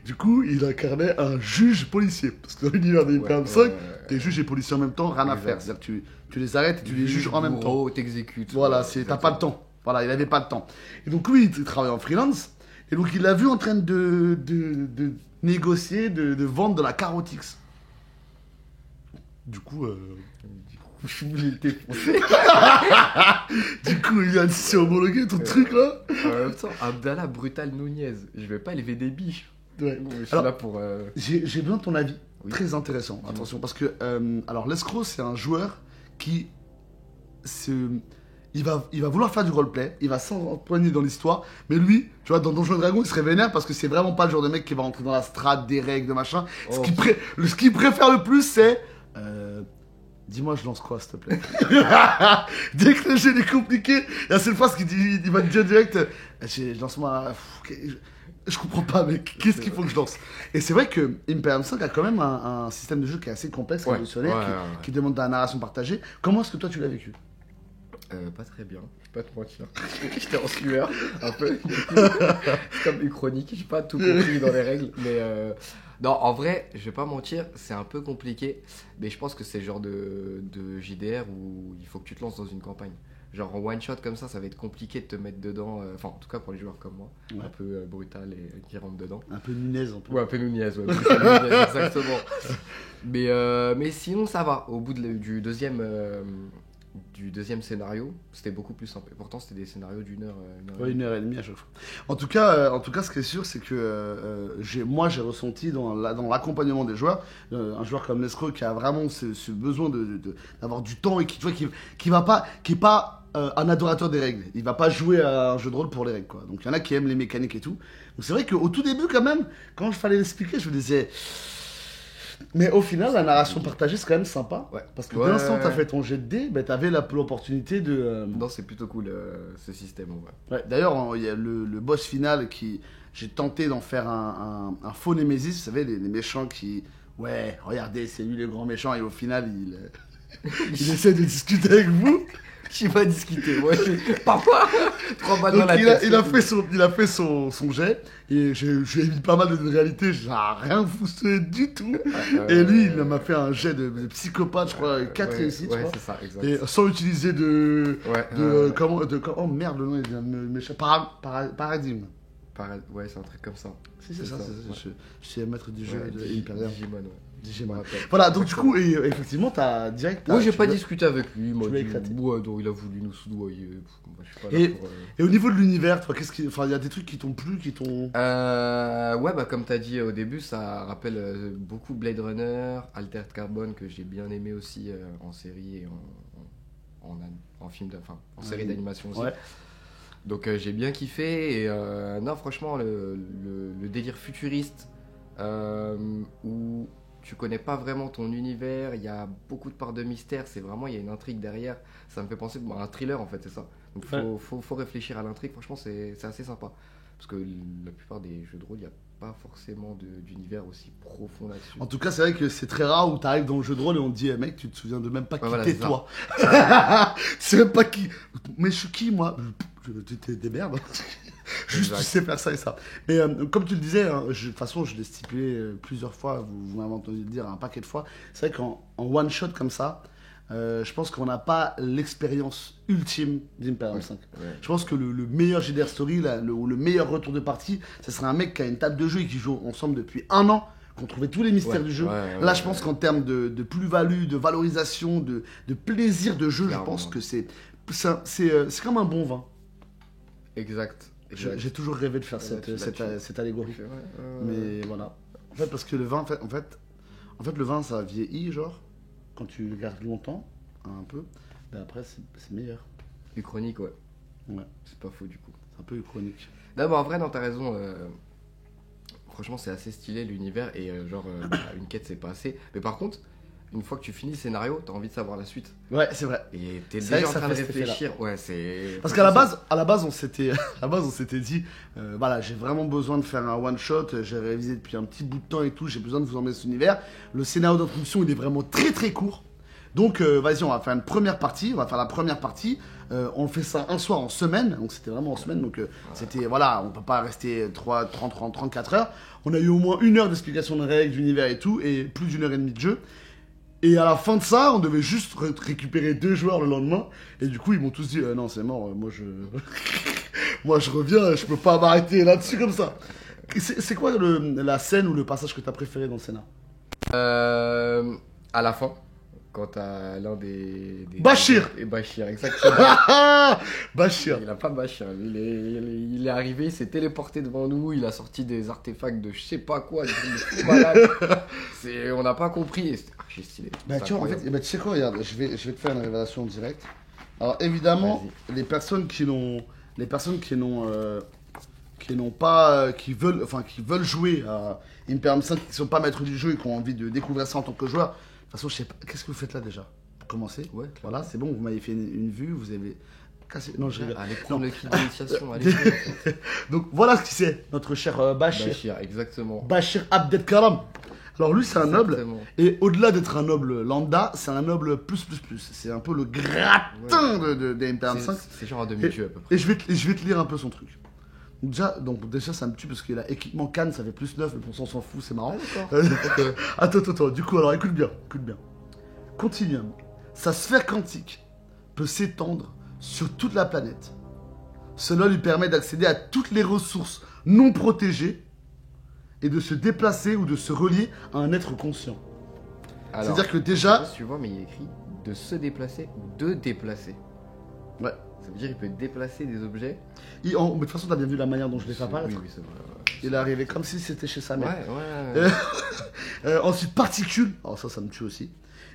du coup, il incarnait un juge policier. Parce que dans l'univers de Imperium 5, t'es juge et policier en même temps, rien à faire. C'est-à-dire que tu les arrêtes et tu les juges en même temps. T'exécutes. Voilà, t'as pas de temps. Voilà, il avait pas de temps. Et donc lui, il travaille en freelance. Et donc il l'a vu en train de négocier, de vendre de la carotix. Du coup, Je voulais le défoncer. du coup, il a dit c'est homologué ton truc là. En même temps, Abdallah Brutal Nunez, je vais pas élever des biches. Ouais. Je suis Alors, là pour. J'ai besoin de ton avis. Oui. Très intéressant. Attention, parce que alors l'escroc, c'est un joueur qui il va vouloir faire du roleplay, il va s'empoigner dans l'histoire, mais lui, tu vois, dans Donjons et Dragons, il serait vénère parce que c'est vraiment pas le genre de mec qui va rentrer dans la strate, des règles, de machin. Oh. Ce qu'il préfère le plus, c'est dis-moi, je lance quoi, s'il te plaît. Dès que le jeu est compliqué, la seule phrase qu'il dit, il va te dire direct, lance-moi. Je comprends pas, mec. Qu'est-ce qu'il faut que je lance? Et c'est vrai que Imperium 5 a quand même un système de jeu qui est assez complexe, révolutionnaire, qui demande de la narration partagée. Comment est-ce que toi tu l'as vécu? Pas très bien, je vais pas te mentir. J'étais en sueur, un peu. C'est comme une chronique, j'ai pas tout compris dans les règles. Mais non, en vrai, je vais pas mentir, c'est un peu compliqué. Mais je pense que c'est le genre de JDR où il faut que tu te lances dans une campagne. Genre en one shot comme ça va être compliqué de te mettre dedans. Enfin, en tout cas pour les joueurs comme moi, un peu brutal et qui rentrent dedans. Un peu Nunez en plus. Ouais, un peu Nunez, ouais. Brutal Nunez, exactement. Mais sinon, ça va. Au bout du deuxième scénario, c'était beaucoup plus simple. Et pourtant, c'était des scénarios d'une heure. Ouais, 1h30 à chaque fois. En tout cas, ce qui est sûr, c'est que moi, j'ai ressenti dans l'accompagnement des joueurs, un joueur comme l'escroc qui a vraiment ce besoin d'avoir du temps et qui est pas un adorateur des règles. Il va pas jouer à un jeu de rôle pour les règles, quoi. Donc, il y en a qui aiment les mécaniques et tout. Donc, c'est vrai qu'au tout début, quand même, quand il fallait l'expliquer, je me disais. Mais au final, la narration partagée, c'est quand même sympa. Ouais. Parce que dès l'instant où t'as fait ton jet de dés, bah, t'avais l'opportunité de. Non, c'est plutôt cool ce système. Ouais, d'ailleurs, il y a le boss final qui. J'ai tenté d'en faire un faux Némésis, vous savez, les méchants qui. Ouais, regardez, c'est lui le grand méchant, et au final, il essaie de discuter avec vous. J'ai pas discuté, moi. Papa 3 balles dans la tête. Il a fait son jet, et j'ai mis pas mal de réalité, j'ai rien foutu du tout. Et lui, il m'a fait un jet de psychopathe, je crois, 4 réussites, je crois. Ouais, c'est ça, exact. Et sans utiliser oh merde, le nom est bien méchant. Paradigme. Ouais, c'est un truc comme ça. C'est ça. Je suis maître du jeu de Imperium. Digimon. Voilà, donc du coup, et effectivement, t'as direct. Moi, j'ai pas discuté avec lui. Moi, donc il a voulu nous soudoyer. Moi, je suis pas là pour, et au niveau de l'univers, toi, il y a des trucs qui t'ont plu, qui t'ont. Ouais, bah comme t'as dit au début, ça rappelle beaucoup Blade Runner, Altered Carbon que j'ai bien aimé aussi en série et en film, en série d'animation aussi. Ouais. Donc j'ai bien kiffé et non franchement le délire futuriste où tu connais pas vraiment ton univers, il y a beaucoup de parts de mystère, il y a une intrigue derrière, ça me fait penser à un thriller en fait, c'est ça. Donc faut réfléchir à l'intrigue, franchement c'est assez sympa. Parce que la plupart des jeux de rôle, il n'y a pas forcément d'univers aussi profond là-dessus. En tout cas, c'est vrai que c'est très rare où tu arrives dans le jeu de rôle et on te dit, mec, tu te souviens de même pas qui t'es toi. Tu sais même pas qui. Mais je suis qui, moi? Tu des merdes. Juste, tu sais faire ça et ça. Mais comme tu le disais, de toute façon, je l'ai stipulé plusieurs fois, vous m'avez entendu le dire un paquet de fois. C'est vrai qu'en one shot comme ça, je pense qu'on n'a pas l'expérience ultime d'Imperium 5. Ouais. Je pense que le meilleur JDR Story, le meilleur retour de partie, ce serait un mec qui a une table de jeu et qui joue ensemble depuis 1 an, qu'on trouvait tous les mystères du jeu. Là, je pense qu'en termes de plus-value, de valorisation, de plaisir de jeu, clairement, je pense que c'est comme un bon vin. Exact. J'ai toujours rêvé de faire cette allégorie. Mais voilà. En fait, parce que le vin, en fait, le vin, ça vieillit, genre. Quand tu le gardes longtemps, un peu, ben après c'est meilleur. Uchronique, ouais. Ouais. C'est pas faux du coup. C'est un peu chronique. D'abord, en vrai, non, t'as raison. Franchement, c'est assez stylé l'univers et une quête, c'est pas assez. Mais par contre, une fois que tu finis le scénario, t'as envie de savoir la suite. Ouais, c'est vrai. Et t'es C'est vrai déjà que en ça train de fait cet effet-là. réfléchir. Ouais, c'est. Parce qu'à la base, on s'était dit, voilà, j'ai vraiment besoin de faire un one shot. J'ai révisé depuis un petit bout de temps et tout. J'ai besoin de vous emmener cet univers. Le scénario d'introduction, il est vraiment très très court. Donc, vas-y, on va faire une première partie. On va faire la première partie. On fait ça un soir en semaine. Donc, c'était vraiment en semaine. Donc, c'était, voilà, on peut pas rester 34 heures. On a eu au moins 1 heure d'explication de règles, d'univers et tout. Et plus d'1 heure et demie de jeu. Et à la fin de ça, on devait juste récupérer 2 joueurs le lendemain. Et du coup, ils m'ont tous dit non, c'est mort, moi je reviens, je peux pas m'arrêter là-dessus comme ça. C'est quoi la scène ou le passage que t'as préféré dans le scénar? À la fin, quand t'as l'un des Bachir. Et Bachir, exactement. Bachir. Il a pas Bachir, il est arrivé, il s'est téléporté devant nous, il a sorti des artefacts de je sais pas quoi, des trucs de fou malade. On n'a pas compris, et c'était archi stylé. Bah tu vois, en fait, tu sais quoi, regarde, je vais te faire une révélation en direct. Alors évidemment, les personnes qui n'ont pas, qui veulent jouer à Imperium 5, qui sont pas maîtres du jeu et qui ont envie de découvrir ça en tant que joueur. De toute façon, je sais pas, qu'est-ce que vous faites là déjà? Pour commencer, Ouais, voilà, c'est bon, vous m'avez fait une vue, vous avez cassé. Non, je rigole. Allez prendre le kit d'initiation, allez. Donc voilà ce qui c'est, notre cher Bachir. Bachir, exactement. Bachir Abdel Karam. Alors lui, c'est un noble. Exactement. Et au-delà d'être un noble lambda, c'est un noble plus. C'est un peu le gratin de Imperium 5. C'est genre un demi-dieu à peu près. Et je vais te lire un peu son truc. Donc déjà, ça me tue parce qu'il a équipement Cannes, ça fait +9, mais pour ça on s'en fout, c'est marrant. Attends, du coup, alors écoute bien. Continuum, sa sphère quantique peut s'étendre sur toute la planète. Cela lui permet d'accéder à toutes les ressources non protégées et de se déplacer ou de se relier à un être conscient. C'est-à-dire que déjà... Je sais pas si tu vois, mais il est écrit de se déplacer ou de déplacer. Ouais. Ça veut dire qu'il peut déplacer des objets. Mais de toute façon, t'as bien vu la manière dont je l'ai fait apparaître. Oui, c'est vrai. Il est arrivé comme si c'était chez sa mère. Ouais. Ensuite, particules. Alors ça me tue aussi.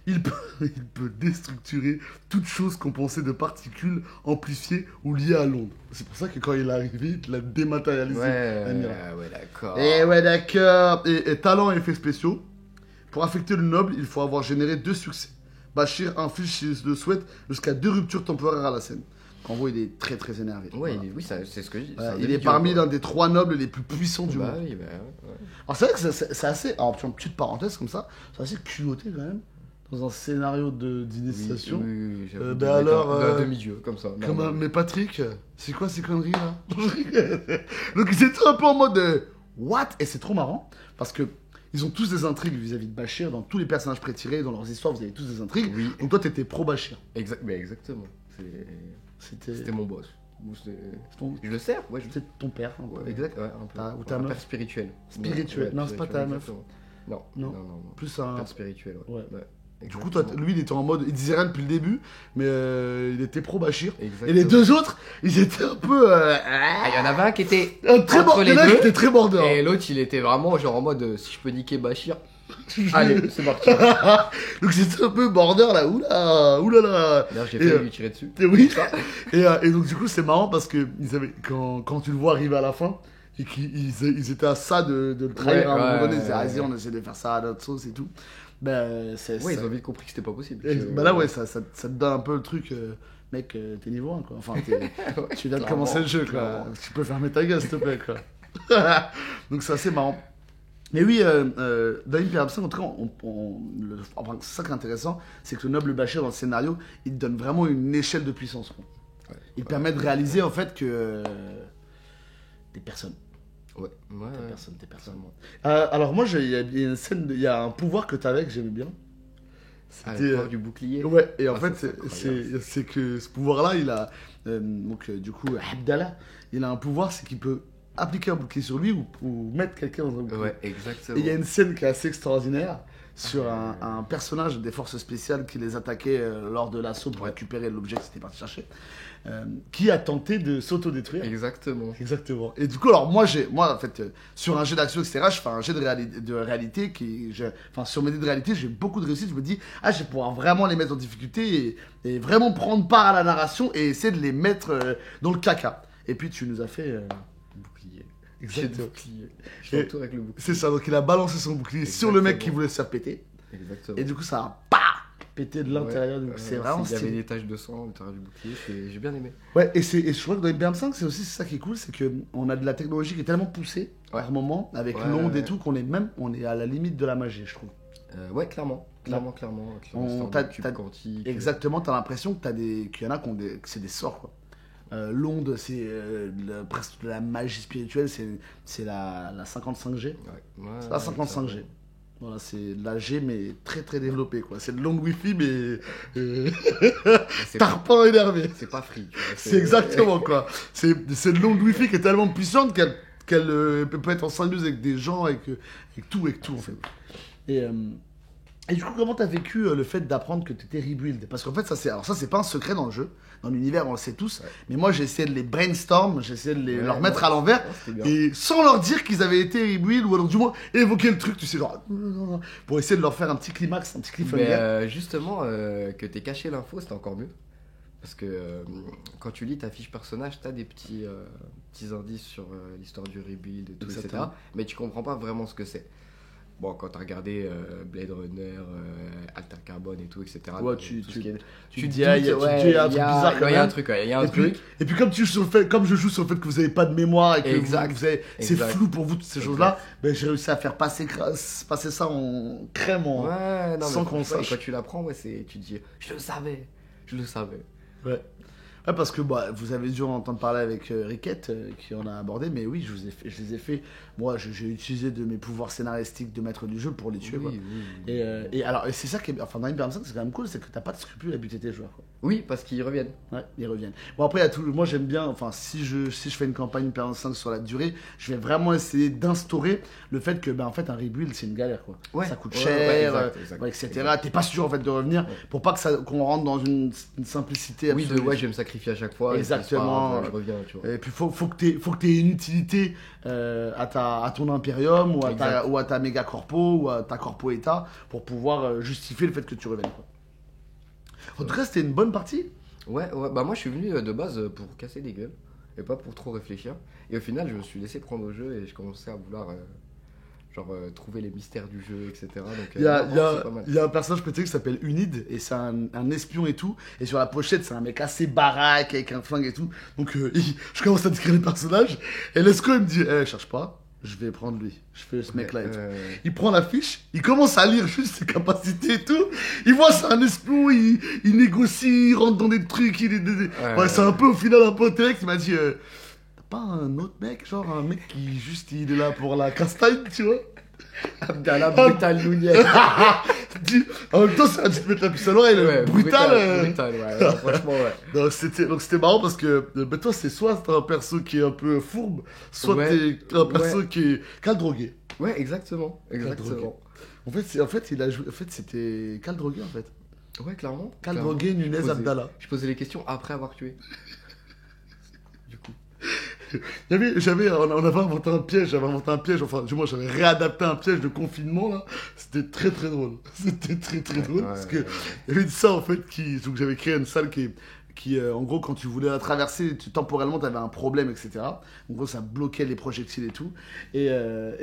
Il peut déstructurer toute chose qu'on pensait de particules amplifiées ou liées à l'onde. C'est pour ça que quand il est arrivé, il l'a dématérialisé. Ouais, d'accord. Et talent et effets spéciaux. Pour affecter le noble, il faut avoir généré 2 succès. Bachir inflige, s'il le souhaite, jusqu'à 2 ruptures temporaires à la scène. En gros, il est très très énervé. Ouais, Voilà. oui, c'est ce que je dis. Il est parmi l'un des 3 nobles les plus puissants du monde. Oui, ouais. Alors c'est vrai que c'est assez... Alors, une petite parenthèse comme ça, c'est assez culotté quand même, dans un scénario d'initiation. Oui, alors, d'un demi-dieu, comme ça. Mais Patrick, c'est quoi ces conneries là? Donc ils étaient un peu en mode... what? Et c'est trop marrant, parce que ils ont tous des intrigues vis-à-vis de Bachir, dans tous les personnages prétirés, dans leurs histoires, vous avez tous des intrigues. Oui. Donc toi, t'étais pro-Bachir. Exactement. C'était mon boss. Je le sers, ouais. C'était ton père. Un peu. Exact, ouais, un peu. Ou ta un meuf. père spirituel. Spirituel. Non, c'est pas ta meuf. Non. Plus un... Père spirituel, ouais. Du coup, toi, lui, il était en mode... Il disait rien depuis le début, mais il était pro-Bachir. Exactement. Et les 2 autres, ils étaient un peu... Il y en avait un qui était très entre les border, deux, qui était très border. et l'autre, il était vraiment genre en mode si je peux niquer Bachir, allez, c'est parti. Donc c'était un peu border là, oulala. D'ailleurs, j'ai failli lui tirer dessus. Oui. Et donc du coup, c'est marrant parce que quand tu le vois arriver à la fin, et qu'ils étaient à ça de le trahir à un moment donné, ils disaient vas-y, on essaie de faire ça à notre sauce et tout. Ils ont vite compris que c'était pas possible. Ça te donne un peu le truc, mec, t'es niveau 1 quoi. Enfin, tu viens de commencer le jeu quoi. Tu peux fermer ta gueule s'il te plaît quoi. Donc c'est assez marrant. Mais oui, dans Imperium 5, en tout cas, c'est ça qui est intéressant, c'est que le noble Bachir dans le scénario, il donne vraiment une échelle de puissance. Quoi. Il permet de réaliser en fait que des personnes. Des personnes. Alors moi, il y a une scène, il y a un pouvoir que tu avais que j'aimais bien. C'était le pouvoir du bouclier. Ouais, et en fait, c'est que ce pouvoir-là, il a... du coup, Abdallah, il a un pouvoir, c'est qu'il peut appliquer un bouclier sur lui ou mettre quelqu'un dans un bouclier. Ouais, exactement. Et il y a une scène qui est assez extraordinaire sur un personnage des forces spéciales qui les attaquait lors de l'assaut pour récupérer l'objet qu'ils étaient partis chercher, qui a tenté de s'autodétruire. Exactement. Exactement. Et du coup, alors moi, en fait, sur un jeu d'action, etc., je fais un jeu de réalité enfin, sur mes dés de réalité, j'ai beaucoup de réussite. Je me dis, je vais pouvoir vraiment les mettre en difficulté et vraiment prendre part à la narration et essayer de les mettre dans le caca. Et puis, tu nous as fait. Bouclier. Exactement. Je fais un tour avec le bouclier. C'est ça, donc il a balancé son bouclier sur le mec qui voulait se faire péter. Exactement. Et du coup, ça a pété de l'intérieur du bouclier. C'est vraiment Il y avait stylé. des taches de sang à l'intérieur du bouclier, j'ai bien aimé. Ouais, et je crois que dans Hyper 5, c'est aussi ça qui est cool, c'est qu'on a de la technologie qui est tellement poussée par moment, avec l'onde et tout, qu'on est à la limite de la magie, je trouve. Ouais, clairement. T'as quantique. Exactement, t'as l'impression que qu'il y en a que c'est des sorts, quoi. L'onde, c'est presque de la magie spirituelle, c'est la 55G. Ouais, C'est la 55G. Voilà, c'est de la G, mais très très développée, quoi. C'est de l'onde Wi-Fi, mais. Tarpin énervé. C'est pas free. C'est exactement, quoi. C'est de l'onde Wi-Fi qui est tellement puissante qu'elle peut être en symbiose avec des gens, avec tout, en fait. Et du coup, comment t'as vécu le fait d'apprendre que t'étais rebuild? Parce qu'en fait, ça c'est pas un secret dans le jeu, dans l'univers, on le sait tous. Ouais. Mais moi, j'ai essayé de les brainstorm, j'ai essayé de leur mettre à l'envers, et sans leur dire qu'ils avaient été rebuild, ou alors du moins évoquer le truc, tu sais, genre, pour essayer de leur faire un petit climax, un petit cliffhanger. Mais justement, que t'aies caché l'info, c'était encore mieux. Parce que quand tu lis ta fiche personnage, t'as des petits indices sur l'histoire du rebuild, et tout, etc. Mais tu comprends pas vraiment ce que c'est. Bon, quand t'as regardé Blade Runner, Alter Carbone et tout, etc. Ouais, tu te dis, il y a un truc bizarre quand même. Il y a un truc. Et puis comme je joue sur le fait que vous avez pas de mémoire et que c'est flou pour vous toutes ces choses-là, ben, j'ai réussi à faire passer ça en crème sans qu'on sache. Quand tu l'apprends, tu te dis, je le savais. Ouais. Ouais, parce que vous avez dû en entendre parler avec Riquette qui en a abordé, mais oui, je les ai fait. Moi, j'ai utilisé de mes pouvoirs scénaristiques de maître du jeu pour les tuer. Oui. Et alors, c'est ça qui est. Enfin, dans Hyper 5, c'est quand même cool, c'est que t'as pas de scrupule à buter tes joueurs, quoi. Oui, parce qu'ils reviennent. Ouais, ils reviennent. Bon, après, il y a tout. Moi, j'aime bien. Enfin, si je fais une campagne Hyper 5 sur la durée, je vais vraiment essayer d'instaurer le fait que, en fait, un rebuild, c'est une galère, quoi. Ouais. Ça coûte cher, etc. T'es pas sûr, en fait, de revenir pour pas qu'on rentre dans une simplicité absolue. Oui, je vais me sacrifier à chaque fois. Exactement. Je reviens, tu vois. Et puis faut que t'aies une utilité à ton Imperium ou à ta méga corpo ou à ta corpo état pour pouvoir justifier le fait que tu reviennes, quoi. En tout cas, c'était une bonne partie. Ouais, bah moi je suis venu de base pour casser des gueules et pas pour trop réfléchir. Et au final, je me suis laissé prendre au jeu et je commençais à vouloir trouver les mystères du jeu, etc. Donc il y a un personnage préféré qui s'appelle Unid et c'est un espion et tout. Et sur la pochette, c'est un mec assez baraque avec un flingue et tout. Donc je commence à décrire les personnages. Et Lesco il me dit, cherche pas. Je vais prendre lui, je fais ce mec-là et tout. Il prend la fiche, il commence à lire juste ses capacités et tout. Il voit c'est un espion, il négocie, il rentre dans des trucs. C'est un peu au final un peu intérêt qui m'a dit t'as pas un autre mec, genre un mec qui juste il est là pour la castagne, tu vois. Abdallah Brutal Nunez. En même temps, c'est un petit mettre la puce à l'oreille, brutal, franchement, ouais. Donc c'était marrant parce que toi, c'est soit t'as un perso qui est un peu fourbe, soit t'es un perso qui est Khal Drogué. Ouais, exactement. En fait, c'était Khal Drogué, en fait. Ouais, clairement. Khal Drogué, Nunez, Abdallah. Je posais les questions après avoir tué. Du coup. On avait inventé un piège, enfin du moins j'avais réadapté un piège de confinement là, c'était très très drôle, parce que il y avait une salle en fait donc j'avais créé une salle qui en gros quand tu voulais la traverser, temporellement t'avais un problème, etc. En gros ça bloquait les projectiles et tout, et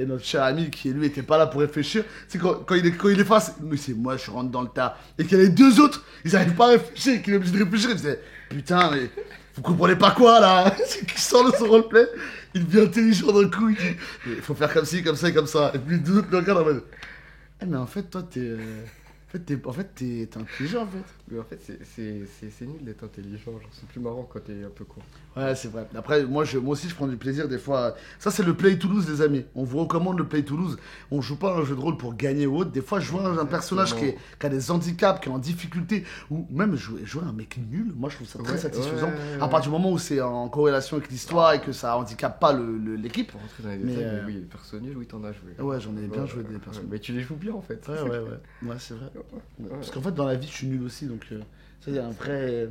notre cher ami qui lui était pas là pour réfléchir, c'est quand il est face, lui c'est moi je rentre dans le tas, et qu'il y a les deux autres, ils arrivent pas à réfléchir, qu'il est obligé de réfléchir, il disait putain mais... Vous comprenez pas quoi là? C'est qu'il sort de son roleplay, il devient intelligent d'un coup, il dit il faut faire comme ci, comme ça et comme ça. Et puis les deux autres le regardent en mode mais en fait toi t'es t'es intelligent, en fait. Mais en fait, c'est nul d'être intelligent. Genre, c'est plus marrant quand t'es un peu con. Ouais, c'est vrai. Après, moi aussi, je prends du plaisir des fois. Ça, c'est le Play Toulouse, les amis. On vous recommande le Play Toulouse. On joue pas à un jeu de rôle pour gagner ou autre. Des fois, jouer à un personnage qui a des handicaps, qui est en difficulté, ou même jouer à un mec nul, moi, je trouve ça très satisfaisant. À partir du moment où c'est en corrélation avec l'histoire et que ça handicape pas l'équipe. Pour rentrer dans les détails, mais oui, les persos nuls, oui, t'en as joué. Ouais, j'en ai bien joué des personnages. Mais tu les joues bien, en fait. Ouais, c'est vrai. Parce qu'en fait, dans la vie, je suis nul aussi, donc ça, il y a un vrai.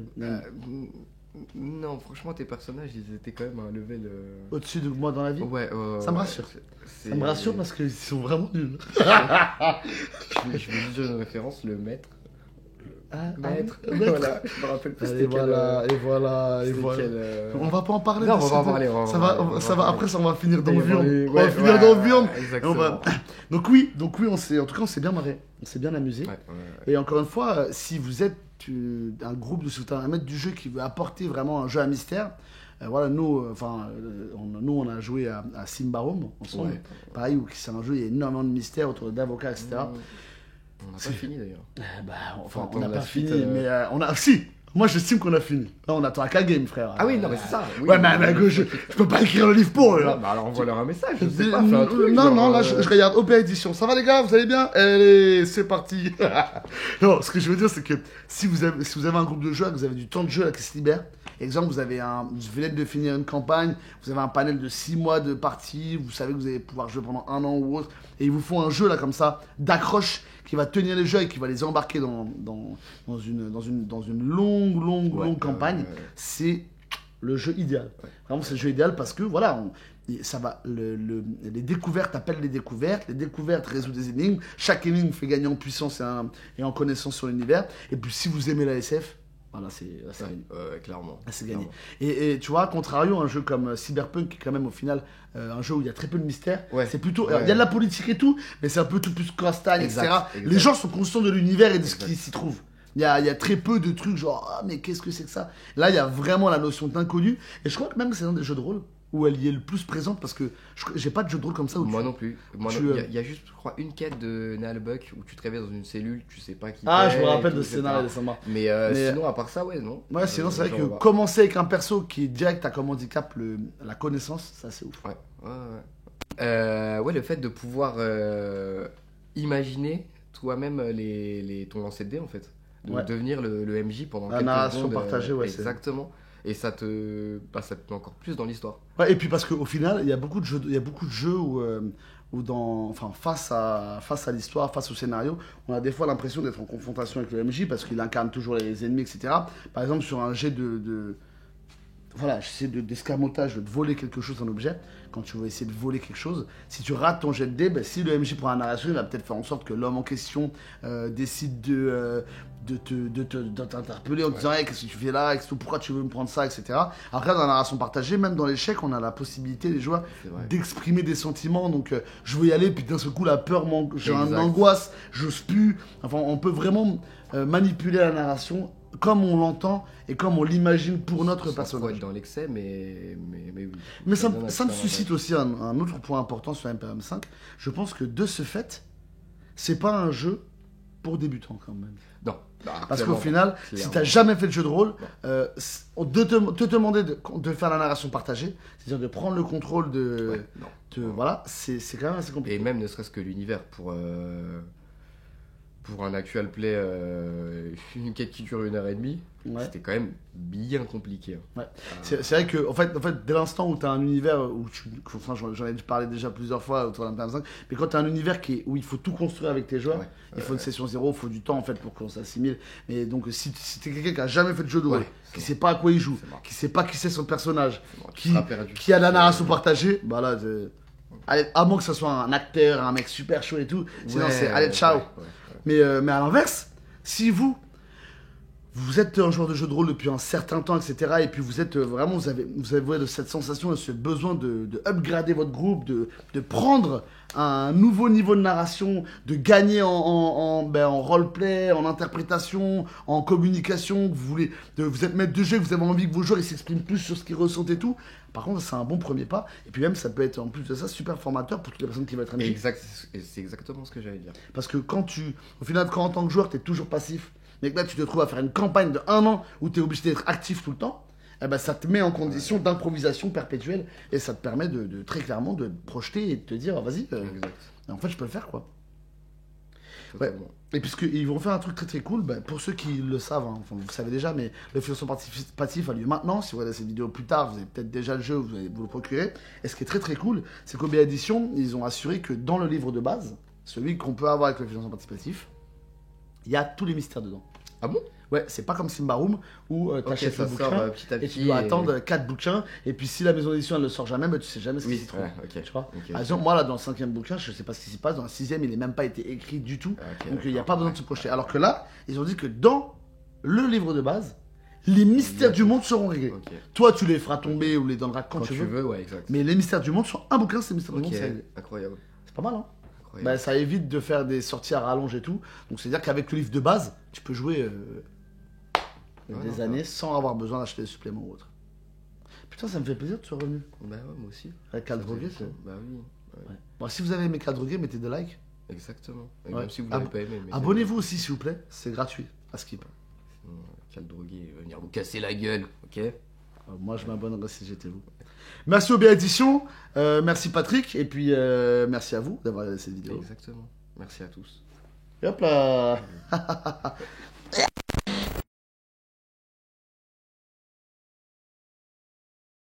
Non, franchement, tes personnages, ils étaient quand même à un level. Au-dessus de moi dans la vie. Ouais, ça me rassure. Ça me rassure parce qu'ils sont vraiment nuls. je vais juste donner une référence, le maître. Maître. Voilà, je me rappelle plus et voilà. On va pas en parler. Non, on va en parler. Ça va. Après, ça, on va finir dans le viande. On va finir dans le viande. Exactement. Donc oui, en tout cas, on s'est bien marré. On s'est bien amusé. Et encore une fois, si vous êtes un groupe de soutien, un maître du jeu qui veut apporter vraiment un jeu à mystère, voilà, nous, on a joué à Simbarum ensemble. Pareil, où c'est un jeu, il y a énormément de mystères autour d'avocats, etc. On n'a pas fini d'ailleurs. On n'a pas fini, mais on a. Si! Moi, j'estime qu'on a fini. Là, on attend un K-game, frère. Ah oui, non, mais c'est ça. Oui, ouais, mais je peux pas écrire le livre pour eux, là. Bah alors, envoie-leur un message. Je sais pas, fais un truc, non, là, je regarde OPA Édition. Ça va, les gars? Vous allez bien? Allez, c'est parti. Non, ce que je veux dire, c'est que si vous avez un groupe de joueurs, que vous avez du temps de jeu là, qui se libère, exemple, vous venez de finir une campagne, vous avez un panel de 6 mois de partie, vous savez que vous allez pouvoir jouer pendant 1 an ou autre, et ils vous font un jeu, là, comme ça, d'accroche, qui va tenir les jeux et qui va les embarquer dans une longue campagne, c'est le jeu idéal. Vraiment, c'est le jeu idéal parce que, voilà, les découvertes appellent les découvertes résout des énigmes, chaque énigme fait gagner en puissance et en connaissance sur l'univers, et puis si vous aimez la SF, voilà, c'est gagné. Clairement. C'est gagné. Et tu vois, contrario, un jeu comme Cyberpunk, qui est quand même au final un jeu où il y a très peu de mystère, c'est plutôt. Il y a de la politique et tout, mais c'est un peu tout plus castagne, etc. Les gens sont conscients de l'univers et de ce qui s'y trouve. Il y a très peu de trucs genre, ah, mais qu'est-ce que c'est que ça? Là, il y a vraiment la notion d'inconnu. Et je crois que même que c'est un des jeux de rôle où elle y est le plus présente parce que j'ai pas de jeu de rôle comme ça. Moi non plus. Il y a juste, je crois, une quête de Nalbuck où tu te réveilles dans une cellule, tu sais pas qui. Ah, je me rappelle de ce scénario, ça m'a. Mais sinon, à part ça, ouais, non. Ouais, sinon, c'est vrai que commencer avec un perso qui est direct à comme handicap la connaissance, ça c'est ouf. Ouais, le fait de pouvoir imaginer toi-même ton lancer de dés en fait. De devenir le MJ pendant quelques secondes. La narration partagée, ouais. Exactement. Et ça te met encore plus dans l'histoire. Ouais, et puis parce qu'au final, il y a beaucoup de jeux où face à l'histoire, face au scénario, on a des fois l'impression d'être en confrontation avec le MJ parce qu'il incarne toujours les ennemis, etc. Par exemple, sur un jet j'essaie d'escamotage, de voler quelque chose, un objet. Quand tu vas essayer de voler quelque chose, si tu rates ton jet de dés, si le MJ prend la narration, il va peut-être faire en sorte que l'homme en question décide de t'interpeller en te disant hey, qu'est-ce que tu fais là, pourquoi tu veux me prendre ça, etc. Après, dans la narration partagée, même dans l'échec, on a la possibilité, les joueurs, d'exprimer des sentiments. Donc, je veux y aller, puis d'un seul coup, la peur, j'ai une angoisse, j'ose plus. Enfin, on peut vraiment manipuler la narration comme on l'entend et comme on l'imagine pour notre personnage. Faut être dans l'excès, mais oui. Mais ça me suscite aussi un autre point important sur Imperium 5. Je pense que de ce fait, c'est pas un jeu pour débutants quand même. Non. Parce qu'au final, si t'as jamais fait de jeu de rôle, te demander de faire la narration partagée, c'est-à-dire de prendre le contrôle voilà, c'est quand même assez compliqué. Et même ne serait-ce que l'univers pour un actual play, une quête qui dure 1h30, c'était quand même bien compliqué. Ouais. C'est vrai que, en fait, dès l'instant où tu as un univers où j'en ai parlé déjà plusieurs fois autour d'un 5, mais quand tu as un univers où il faut tout construire avec tes joueurs, il faut une session zéro, il faut du temps en fait pour qu'on s'assimile. Et donc, si tu es quelqu'un qui a jamais fait de jeu de rôle, qui sait pas à quoi il joue, qui sait pas qui c'est son personnage, qui a la narration partagée, bah là, allez, à moins que ce soit un acteur, un mec super chaud et tout, sinon c'est allez, ciao. Mais à l'inverse, si vous vous êtes un joueur de jeu de rôle depuis un certain temps, etc. Et puis vous êtes vraiment, vous avez cette sensation et ce besoin de upgrader votre groupe, de prendre un nouveau niveau de narration, de gagner en roleplay, en interprétation, en communication. Vous êtes maître de jeu, que vous avez envie que vos joueurs ils s'expriment plus sur ce qu'ils ressentent et tout. Par contre, c'est un bon premier pas. Et puis même, ça peut être en plus de ça super formateur pour toutes les personnes qui veulent être MJ. C'est exactement ce que j'allais dire. Parce que au final, quand en tant que joueur, t'es toujours passif, mais que là, tu te trouves à faire une campagne de 1 an où t'es obligé d'être actif tout le temps, eh ben, ça te met en condition d'improvisation perpétuelle et ça te permet de très clairement de te projeter et de te dire, vas-y, en fait, je peux le faire, quoi. Ouais. Et puisqu'ils vont faire un truc très très cool, bah, pour ceux qui le savent, hein, enfin, vous le savez déjà, mais le financement participatif a lieu maintenant. Si vous regardez cette vidéo plus tard, vous avez peut-être déjà le jeu, vous allez vous le procurer. Et ce qui est très très cool, c'est qu'au Édition, ils ont assuré que dans le livre de base, celui qu'on peut avoir avec le financement participatif, il y a tous les mystères dedans. Ah bon? Ouais, c'est pas comme Simbaroum où t'achètes le bouquin petit à petit et tu dois attendre 4 bouquins. Et puis si la maison d'édition elle le sort jamais, bah, tu sais jamais ce qui s'y trouve. Ouais, Tu vois okay, Par exemple, moi là dans le 5e bouquin, je sais pas ce qui s'y passe. Dans le 6e, il n'est même pas été écrit du tout. Donc il n'y a pas besoin de se projeter. Alors que là, ils ont dit que dans le livre de base, les mystères du monde seront réglés. Toi, tu les feras tomber ou les donneras quand tu veux. Ouais, exact. Mais les mystères du monde sont un bouquin, c'est les mystères du monde, c'est réglé. Incroyable. C'est pas mal, hein? Bah, ça évite de faire des sorties à rallonge et tout. Donc c'est-à-dire qu'avec le livre de base, tu peux jouer des années sans avoir besoin d'acheter des suppléments ou autre. Putain, ça me fait plaisir de te revenu. Bah ouais, moi aussi. Avec Caldrogué, c'est... Bah oui. Ouais. Bon, si vous avez aimé Caldrogué, mettez des likes. Exactement. Et Ouais. même si vous l'avez pas aimé. Abonnez-vous aussi, s'il vous plaît. C'est gratuit, à Skip. Caldrogué va venir vous casser la gueule, ok? Moi, je m'abonnerai si j'étais vous. Merci au Édition. Merci Patrick. Et puis, merci à vous d'avoir regardé cette vidéo. Exactement. Merci à tous. Et hop là.